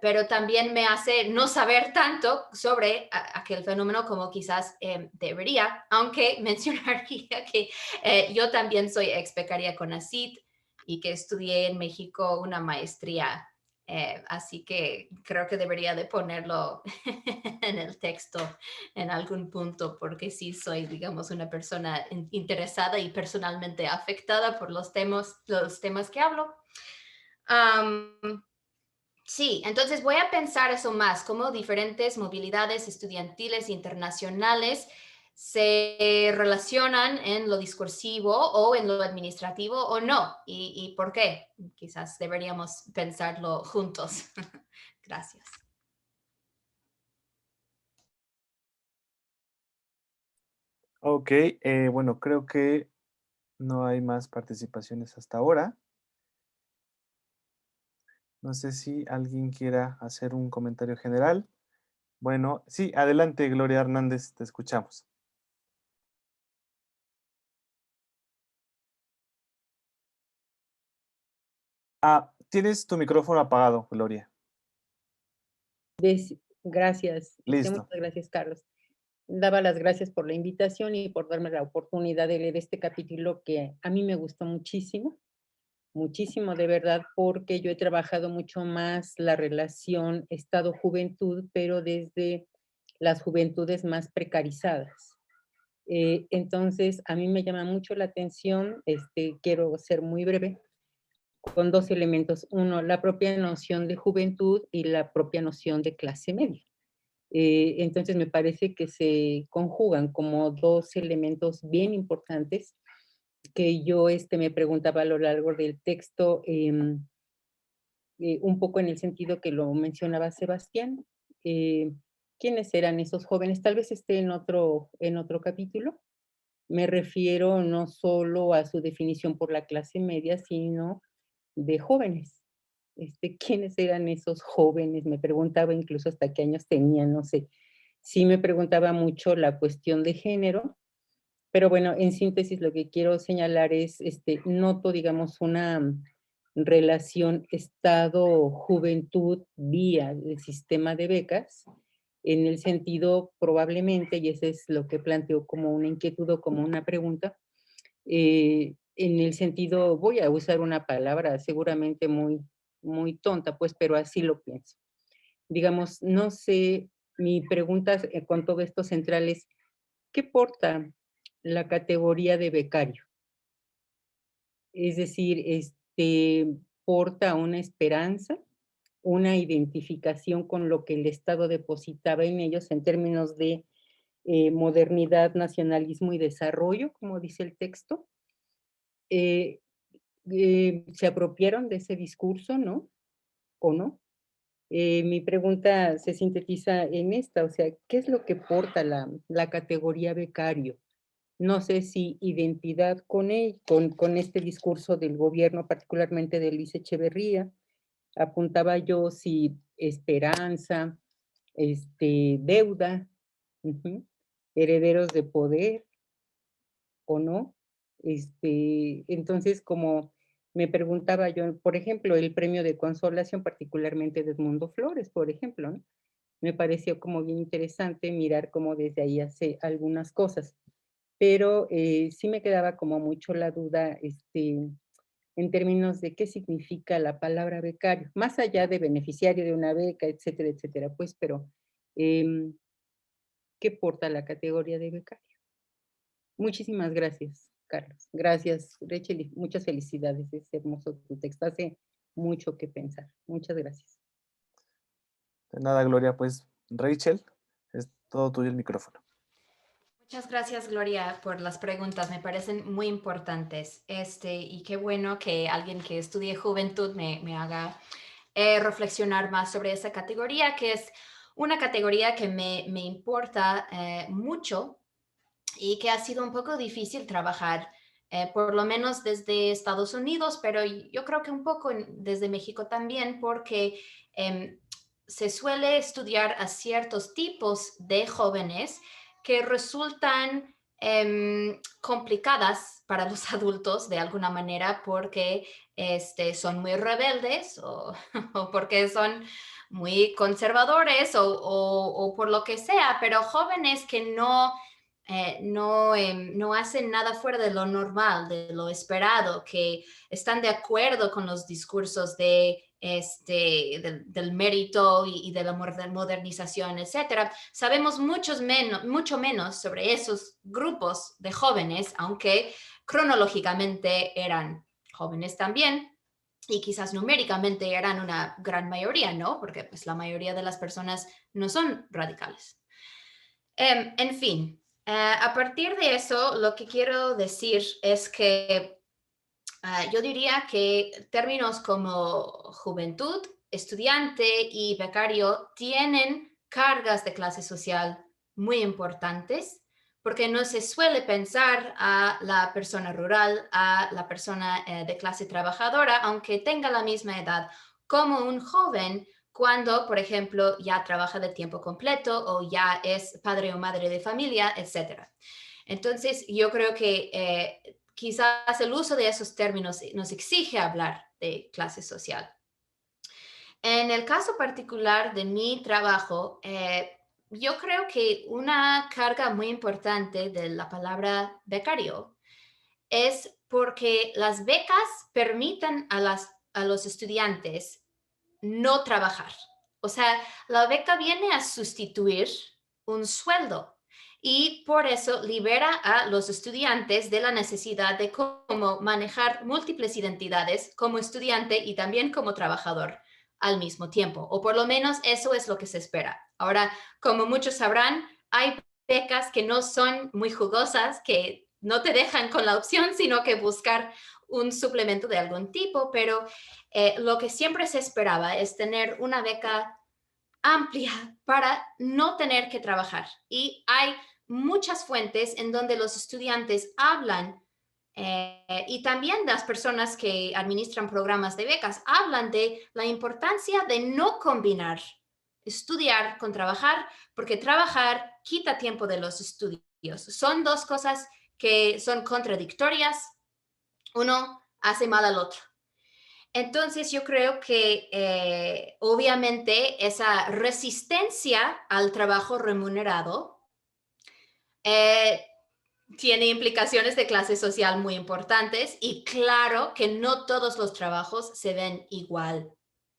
Pero también me hace no saber tanto sobre aquel fenómeno como quizás debería, aunque mencionaría que yo también soy ex becaria CONACYT y que estudié en México una maestría. Así que creo que debería de ponerlo en el texto en algún punto, porque sí soy, digamos, una persona interesada y personalmente afectada por los temas que hablo. Sí, entonces voy a pensar eso más, cómo diferentes movilidades estudiantiles internacionales se relacionan en lo discursivo o en lo administrativo o no, y por qué. Quizás deberíamos pensarlo juntos. Gracias. Ok, bueno, creo que no hay más participaciones hasta ahora. No sé si alguien quiera hacer un comentario general. Bueno, sí, adelante, Gloria Hernández, te escuchamos. Tienes tu micrófono apagado, Gloria. Gracias, Listo. muchas gracias, Carlos. Daba las gracias por la invitación y por darme la oportunidad de leer este capítulo que a mí me gustó muchísimo, muchísimo de verdad, porque yo he trabajado mucho más la relación Estado-Juventud, pero desde las juventudes más precarizadas. Entonces, a mí me llama mucho la atención, quiero ser muy breve, con dos elementos. Uno, la propia noción de juventud y la propia noción de clase media. Entonces me parece que se conjugan como dos elementos bien importantes que yo me preguntaba a lo largo del texto, un poco en el sentido que lo mencionaba Sebastián. ¿Quiénes eran esos jóvenes? Tal vez esté en otro capítulo, Me refiero no solo a su definición por la clase media, sino de jóvenes. ¿Quiénes eran esos jóvenes? Me preguntaba incluso hasta qué años tenían, no sé. Sí me preguntaba mucho la cuestión de género, pero bueno, en síntesis lo que quiero señalar es, noto, digamos, una relación Estado-juventud vía el sistema de becas, en el sentido probablemente, y ese es lo que planteo como una inquietud o como una pregunta, en el sentido, voy a usar una palabra seguramente muy tonta, pues, pero así lo pienso. Digamos, no sé, mi pregunta con todo esto central es, ¿qué porta la categoría de becario? Es decir, porta una esperanza, una identificación con lo que el Estado depositaba en ellos en términos de modernidad, nacionalismo y desarrollo, como dice el texto. Se apropiaron de ese discurso, ¿no? ¿O no? Mi pregunta se sintetiza en esta, o sea, ¿qué es lo que porta la categoría becario? No sé si identidad con este discurso del gobierno, particularmente de Luis Echeverría, apuntaba yo si esperanza, deuda, ujú, herederos de poder o no. Entonces, como me preguntaba yo, por ejemplo, el premio de consolación, particularmente de Edmundo Flores, por ejemplo, ¿no? Me pareció como bien interesante mirar cómo desde ahí hace algunas cosas, pero sí me quedaba como mucho la duda, en términos de qué significa la palabra becario, más allá de beneficiario de una beca, etcétera, pues, pero em, ¿qué porta la categoría de becario? Muchísimas gracias, Carlos. Gracias, Rachel, y muchas felicidades. Es hermoso tu texto, hace mucho que pensar. Muchas gracias. De nada, Gloria, pues Rachel, es todo tuyo el micrófono. Muchas gracias, Gloria, por las preguntas. Me parecen muy importantes. Y qué bueno que alguien que estudie juventud me haga reflexionar más sobre esa categoría, que es una categoría que me importa mucho y que ha sido un poco difícil trabajar, por lo menos desde Estados Unidos, pero yo creo que un poco desde México también, porque se suele estudiar a ciertos tipos de jóvenes que resultan complicadas para los adultos de alguna manera porque son muy rebeldes o porque son muy conservadores o por lo que sea, pero jóvenes que no hacen nada fuera de lo normal, de lo esperado, que están de acuerdo con los discursos del mérito y de la modernización, etcétera. Sabemos mucho menos sobre esos grupos de jóvenes, aunque cronológicamente eran jóvenes también. Y quizás numéricamente eran una gran mayoría, ¿no? Porque pues, la mayoría de las personas no son radicales. En fin, a partir de eso, lo que quiero decir es que yo diría que términos como juventud, estudiante y becario tienen cargas de clase social muy importantes porque no se suele pensar a la persona rural, a la persona de clase trabajadora, aunque tenga la misma edad, como un joven cuando, por ejemplo, ya trabaja de tiempo completo o ya es padre o madre de familia, etc. Entonces, yo creo que quizás el uso de esos términos nos exige hablar de clase social. En el caso particular de mi trabajo, yo creo que una carga muy importante de la palabra becario es porque las becas permiten a los estudiantes no trabajar. O sea, la beca viene a sustituir un sueldo y por eso libera a los estudiantes de la necesidad de cómo manejar múltiples identidades como estudiante y también como trabajador al mismo tiempo, o por lo menos eso es lo que se espera. Ahora, como muchos sabrán, hay becas que no son muy jugosas, que no te dejan con la opción, sino que buscar un suplemento de algún tipo, pero lo que siempre se esperaba es tener una beca amplia para no tener que trabajar. Y hay muchas fuentes en donde los estudiantes hablan y también las personas que administran programas de becas hablan de la importancia de no combinar estudiar con trabajar, porque trabajar quita tiempo de los estudios. Son dos cosas que son contradictorias. Uno hace mal al otro. Entonces yo creo que obviamente esa resistencia al trabajo remunerado tiene implicaciones de clase social muy importantes y claro que no todos los trabajos se ven igual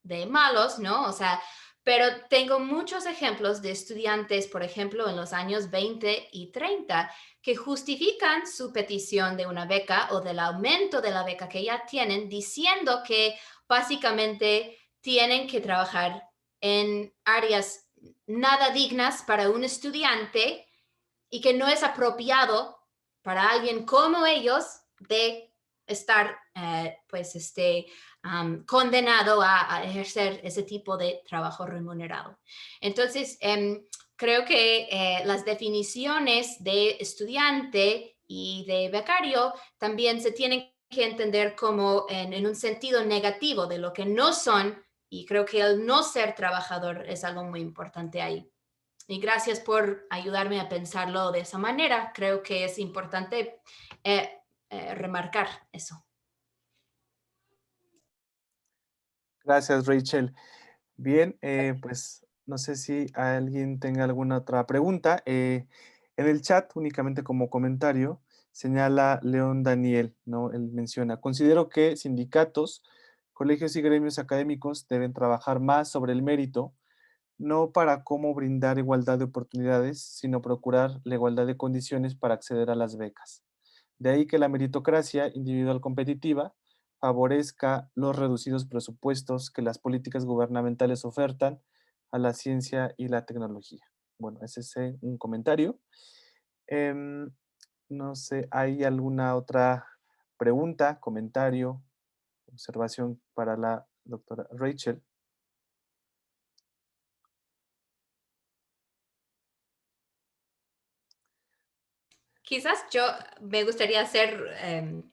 de malos, ¿no? O sea, pero tengo muchos ejemplos de estudiantes, por ejemplo, en los años 20 y 30, que justifican su petición de una beca o del aumento de la beca que ya tienen, diciendo que básicamente tienen que trabajar en áreas nada dignas para un estudiante y que no es apropiado para alguien como ellos de estar condenado a ejercer ese tipo de trabajo remunerado. Entonces, creo que las definiciones de estudiante y de becario también se tienen que entender como en un sentido negativo de lo que no son, y creo que el no ser trabajador es algo muy importante ahí. Y gracias por ayudarme a pensarlo de esa manera. Creo que es importante remarcar eso. Gracias, Rachel. Bien, pues no sé si alguien tenga alguna otra pregunta. En el chat, únicamente como comentario, señala León Daniel, ¿no? Él menciona, considero que sindicatos, colegios y gremios académicos deben trabajar más sobre el mérito, no para cómo brindar igualdad de oportunidades, sino procurar la igualdad de condiciones para acceder a las becas. De ahí que la meritocracia individual competitiva favorezca los reducidos presupuestos que las políticas gubernamentales ofertan a la ciencia y la tecnología. Bueno, ese es un comentario. Em, no sé, ¿hay alguna otra pregunta, comentario, observación para la doctora Rachel? Quizás yo me gustaría hacer,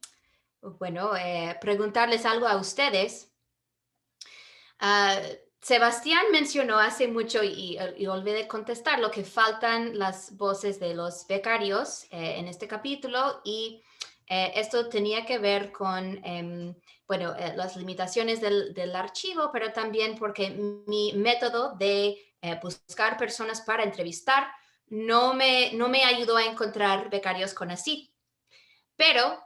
preguntarles algo a ustedes. Sebastián mencionó hace mucho y olvidé contestar lo que faltan las voces de los becarios en este capítulo y esto tenía que ver con las limitaciones del archivo, pero también porque mi método de buscar personas para entrevistar no me ayudó a encontrar becarios con así. Pero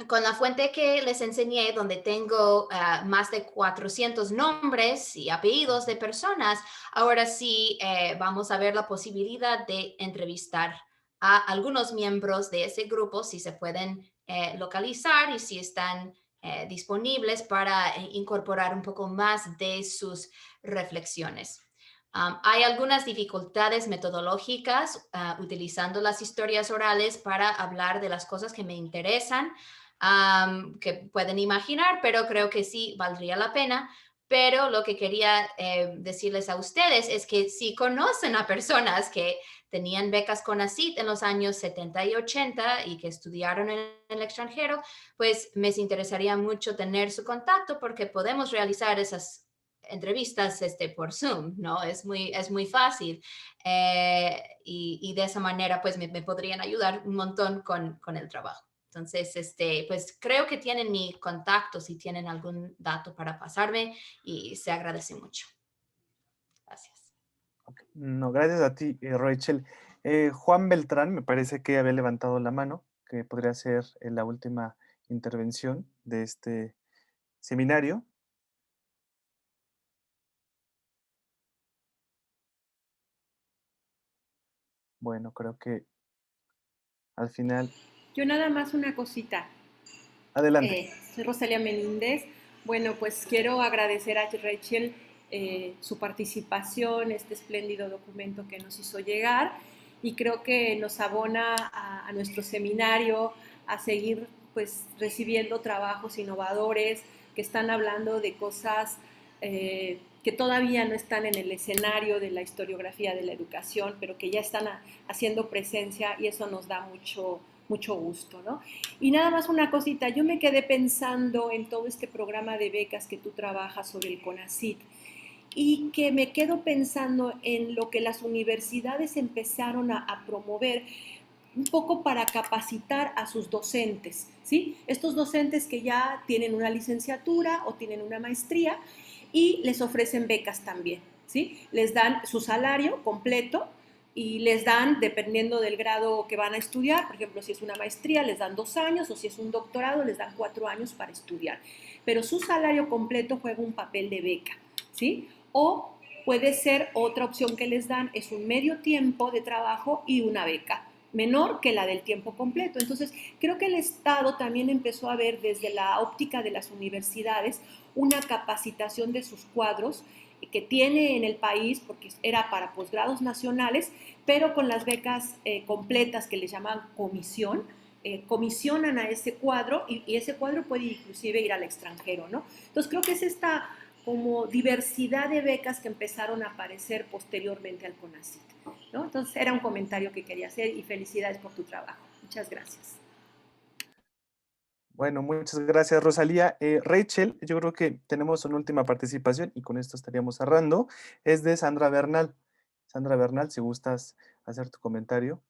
con la fuente que les enseñé, donde tengo más de 400 nombres y apellidos de personas, ahora sí vamos a ver la posibilidad de entrevistar a algunos miembros de ese grupo, si se pueden localizar y si están disponibles para incorporar un poco más de sus reflexiones. Hay algunas dificultades metodológicas utilizando las historias orales para hablar de las cosas que me interesan, que pueden imaginar, pero creo que sí valdría la pena. Pero lo que quería decirles a ustedes es que si conocen a personas que tenían becas CONACYT en los años 70 y 80 y que estudiaron en el extranjero, pues me interesaría mucho tener su contacto porque podemos realizar esas entrevistas por Zoom, ¿no? Es muy fácil y de esa manera pues me podrían ayudar un montón con el trabajo. Entonces, pues creo que tienen mi contacto si tienen algún dato para pasarme y se agradece mucho. Gracias. Okay. No, gracias a ti, Rachel. Juan Beltrán me parece que había levantado la mano, que podría ser la última intervención de este seminario. Bueno, creo que al final... Yo nada más una cosita. Adelante. Soy Rosalia Meléndez. Bueno, pues quiero agradecer a Rachel su participación, este espléndido documento que nos hizo llegar y creo que nos abona a nuestro seminario a seguir pues recibiendo trabajos innovadores que están hablando de cosas que todavía no están en el escenario de la historiografía de la educación, pero que ya están haciendo presencia y eso nos da mucho gusto, ¿no? Y nada más una cosita, yo me quedé pensando en todo este programa de becas que tú trabajas sobre el CONACYT y que me quedo pensando en lo que las universidades empezaron a promover un poco para capacitar a sus docentes, ¿sí? Estos docentes que ya tienen una licenciatura o tienen una maestría y les ofrecen becas también, ¿sí? Les dan su salario completo y les dan, dependiendo del grado que van a estudiar, por ejemplo, si es una maestría, les dan 2 años, o si es un doctorado, les dan 4 años para estudiar. Pero su salario completo juega un papel de beca, ¿sí? O puede ser otra opción que les dan, es un medio tiempo de trabajo y una beca menor que la del tiempo completo. Entonces, creo que el Estado también empezó a ver desde la óptica de las universidades una capacitación de sus cuadros que tiene en el país, porque era para posgrados nacionales, pero con las becas completas que les llaman comisión, comisionan a ese cuadro y ese cuadro puede inclusive ir al extranjero, ¿no? Entonces, creo que es esta como diversidad de becas que empezaron a aparecer posteriormente al CONACYT, ¿no? Entonces era un comentario que quería hacer y felicidades por tu trabajo. Muchas gracias. Bueno, muchas gracias, Rosalía. Rachel, yo creo que tenemos una última participación y con esto estaríamos cerrando. Es de Sandra Bernal. Sandra Bernal, si gustas hacer tu comentario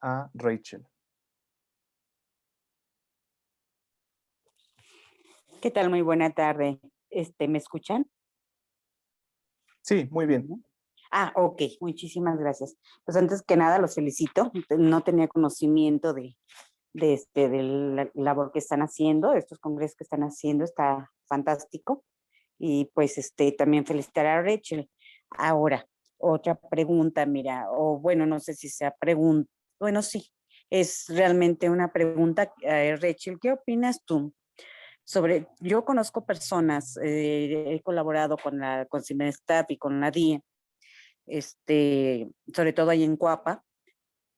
a Rachel. ¿Qué tal? Muy buena tarde. ¿Me escuchan? Sí, muy bien. Ok, muchísimas gracias. Pues antes que nada los felicito. No tenía conocimiento de la labor que están haciendo, de estos congresos que están haciendo, está fantástico. Y pues también felicitar a Rachel. Ahora, otra pregunta, mira, o bueno, no sé si sea pregunta, bueno, sí, es realmente una pregunta. Rachel, ¿qué opinas tú yo conozco personas, he colaborado con CIMESTAF y con la DIE, sobre todo ahí en Coapa,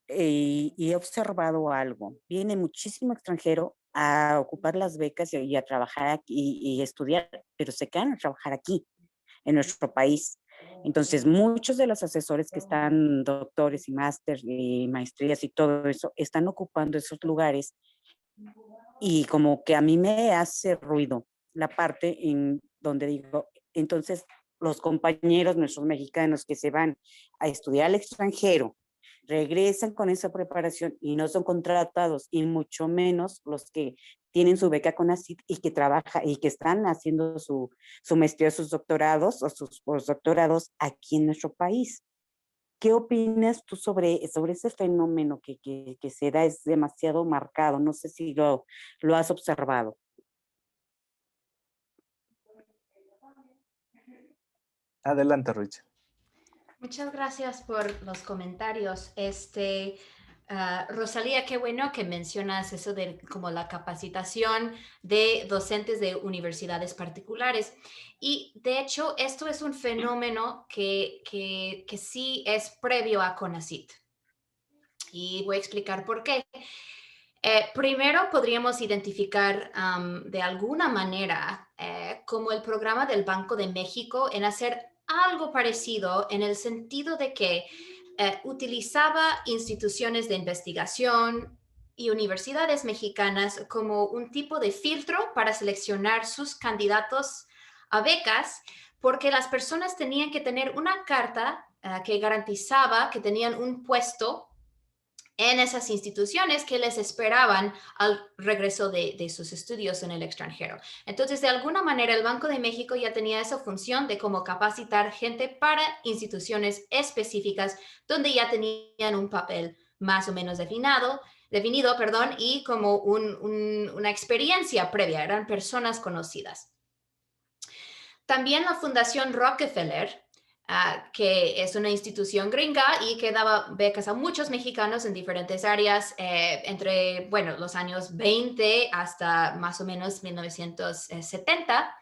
y he observado algo. Viene muchísimo extranjero a ocupar las becas y a trabajar aquí y estudiar, pero se quedan a trabajar aquí, en nuestro país. Entonces, muchos de los asesores que están doctores y másteres y maestrías y todo eso, están ocupando esos lugares y como que a mí me hace ruido la parte en donde digo, entonces los compañeros, nuestros mexicanos que se van a estudiar al extranjero, regresan con esa preparación y no son contratados, y mucho menos los que tienen su beca CONACYT y que trabajan y que están haciendo su maestría, sus doctorados o sus postdoctorados aquí en nuestro país. ¿Qué opinas tú sobre ese fenómeno que se da? Es demasiado marcado, no sé si lo has observado. Adelante, Rachel. Muchas gracias por los comentarios. Rosalía, qué bueno que mencionas eso de como la capacitación de docentes de universidades particulares. Y de hecho, esto es un fenómeno que sí es previo a CONACYT. Y voy a explicar por qué. Primero podríamos identificar de alguna manera como el programa del Banco de México en hacer algo parecido en el sentido de que utilizaba instituciones de investigación y universidades mexicanas como un tipo de filtro para seleccionar sus candidatos a becas, porque las personas tenían que tener una carta que garantizaba que tenían un puesto en esas instituciones que les esperaban al regreso de sus estudios en el extranjero. Entonces, de alguna manera, el Banco de México ya tenía esa función de cómo capacitar gente para instituciones específicas donde ya tenían un papel más o menos definido, y como una experiencia previa, eran personas conocidas. También la Fundación Rockefeller, que es una institución gringa y que daba becas a muchos mexicanos en diferentes áreas entre, los años 20 hasta más o menos 1970.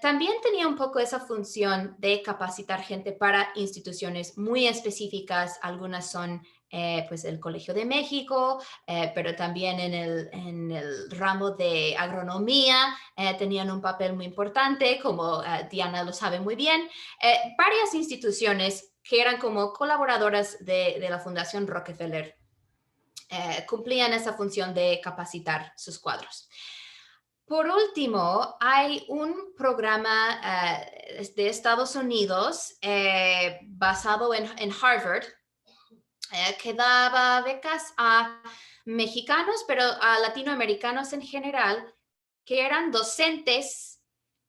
También tenía un poco esa función de capacitar gente para instituciones muy específicas. Algunas son pues el Colegio de México, pero también en el ramo de agronomía tenían un papel muy importante, como Diana lo sabe muy bien. Varias instituciones que eran como colaboradoras de la Fundación Rockefeller cumplían esa función de capacitar sus cuadros. Por último, hay un programa de Estados Unidos basado en Harvard que daba becas a mexicanos, pero a latinoamericanos en general, que eran docentes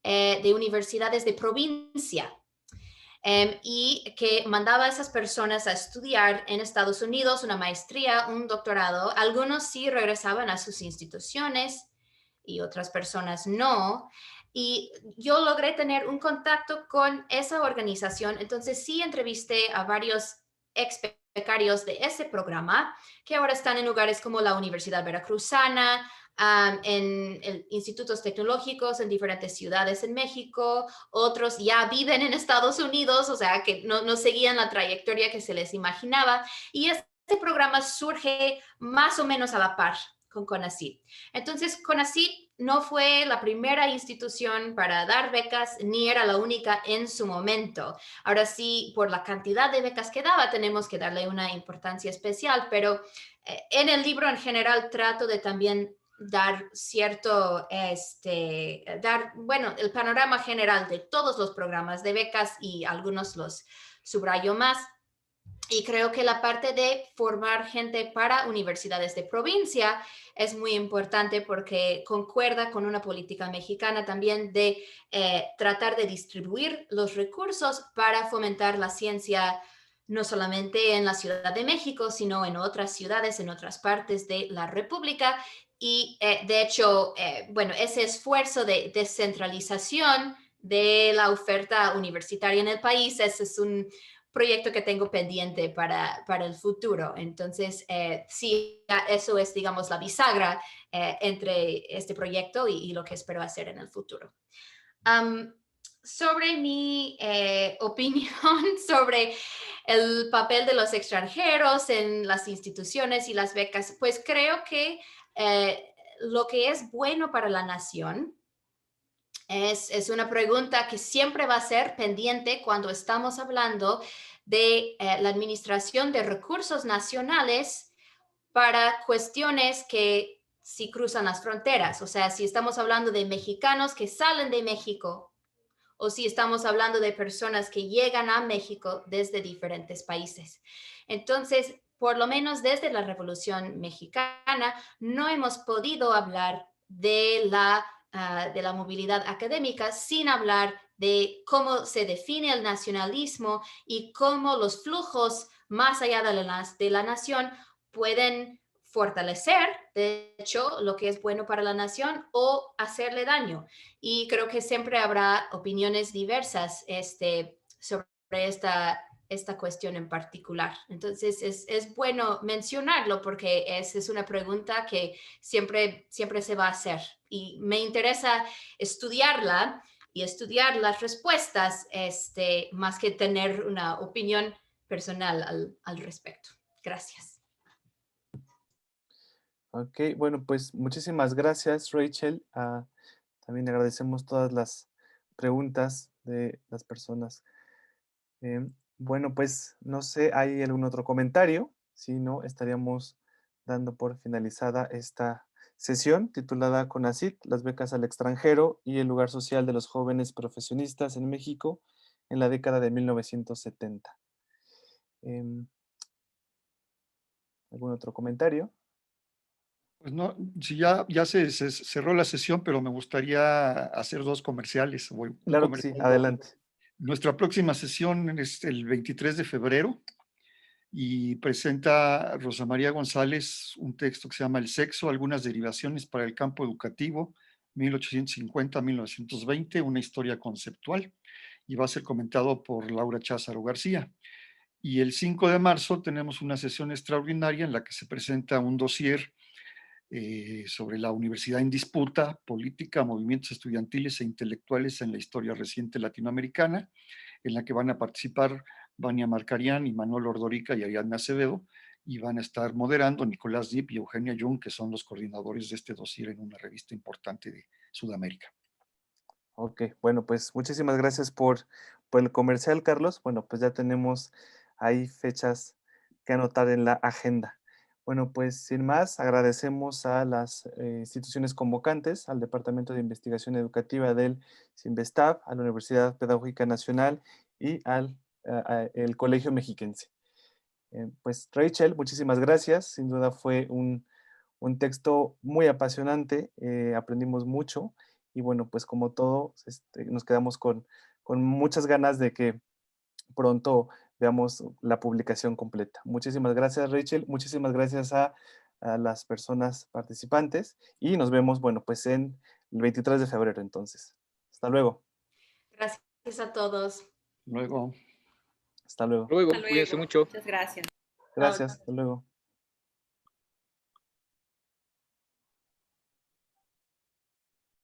de universidades de provincia. Y que mandaba a esas personas a estudiar en Estados Unidos una maestría, un doctorado. Algunos sí regresaban a sus instituciones y otras personas no. Y yo logré tener un contacto con esa organización. Entonces sí entrevisté a varios ex becarios de ese programa que ahora están en lugares como la Universidad Veracruzana, en institutos tecnológicos en diferentes ciudades en México. Otros ya viven en Estados Unidos, o sea que no seguían la trayectoria que se les imaginaba. Y este programa surge más o menos a la par con CONACYT. Entonces, CONACYT no fue la primera institución para dar becas, ni era la única en su momento. Ahora sí, por la cantidad de becas que daba, tenemos que darle una importancia especial, pero en el libro en general trato de también dar el panorama general de todos los programas de becas y algunos los subrayo más. Y creo que la parte de formar gente para universidades de provincia es muy importante porque concuerda con una política mexicana también de tratar de distribuir los recursos para fomentar la ciencia no solamente en la Ciudad de México, sino en otras ciudades, en otras partes de la República. Y de hecho, ese esfuerzo de descentralización de la oferta universitaria en el país, ese es un proyecto que tengo pendiente para el futuro. Entonces, sí, eso es, digamos, la bisagra entre este proyecto y lo que espero hacer en el futuro. Sobre mi opinión sobre el papel de los extranjeros en las instituciones y las becas, pues creo que lo que es bueno para la nación es una pregunta que siempre va a ser pendiente cuando estamos hablando de la administración de recursos nacionales para cuestiones que sí cruzan las fronteras. O sea, si estamos hablando de mexicanos que salen de México o si estamos hablando de personas que llegan a México desde diferentes países. Entonces, por lo menos desde la Revolución Mexicana, no hemos podido hablar de la movilidad académica sin hablar de cómo se define el nacionalismo y cómo los flujos más allá de la nación pueden fortalecer, de hecho, lo que es bueno para la nación o hacerle daño. Y creo que siempre habrá opiniones diversas sobre esta cuestión en particular. Entonces, es bueno mencionarlo porque es una pregunta que siempre se va a hacer. Y me interesa estudiarla y estudiar las respuestas más que tener una opinión personal al respecto. Gracias. Ok, bueno, pues muchísimas gracias, Rachel. También agradecemos todas las preguntas de las personas. Bueno, pues no sé, ¿hay algún otro comentario? Si no, estaríamos dando por finalizada esta sesión titulada CONACYT, las becas al extranjero y el lugar social de los jóvenes profesionistas en México en la década de 1970. ¿Algún otro comentario? Pues no, si ya se cerró la sesión, pero me gustaría hacer dos comerciales. Claro que sí, adelante. Nuestra próxima sesión es el 23 de febrero y presenta Rosa María González un texto que se llama El sexo, algunas derivaciones para el campo educativo, 1850-1920, una historia conceptual, y va a ser comentado por Laura Cházaro García. Y el 5 de marzo tenemos una sesión extraordinaria en la que se presenta un dossier sobre la universidad en disputa, política, movimientos estudiantiles e intelectuales en la historia reciente latinoamericana, en la que van a participar Vania Marcarián y Manuel Ordorica y Ariadna Acevedo, y van a estar moderando Nicolás Dip y Eugenia Jung, que son los coordinadores de este dossier en una revista importante de Sudamérica. Ok, bueno, pues muchísimas gracias por el comercial, Carlos. Bueno, pues ya tenemos ahí fechas que anotar en la agenda. Bueno, pues sin más, agradecemos a las instituciones convocantes, al Departamento de Investigación Educativa del CINVESTAB, a la Universidad Pedagógica Nacional y al el Colegio Mexiquense. Pues Rachel, muchísimas gracias. Sin duda fue un texto muy apasionante, aprendimos mucho y bueno, pues como todo, nos quedamos con muchas ganas de que pronto veamos la publicación completa. Muchísimas gracias, Rachel. Muchísimas gracias a las personas participantes y nos vemos, bueno, pues en el 23 de febrero entonces. Hasta luego. Gracias a todos. Luego. Hasta luego. Luego, Hasta cuídense luego. mucho. Muchas gracias. Gracias, hasta luego.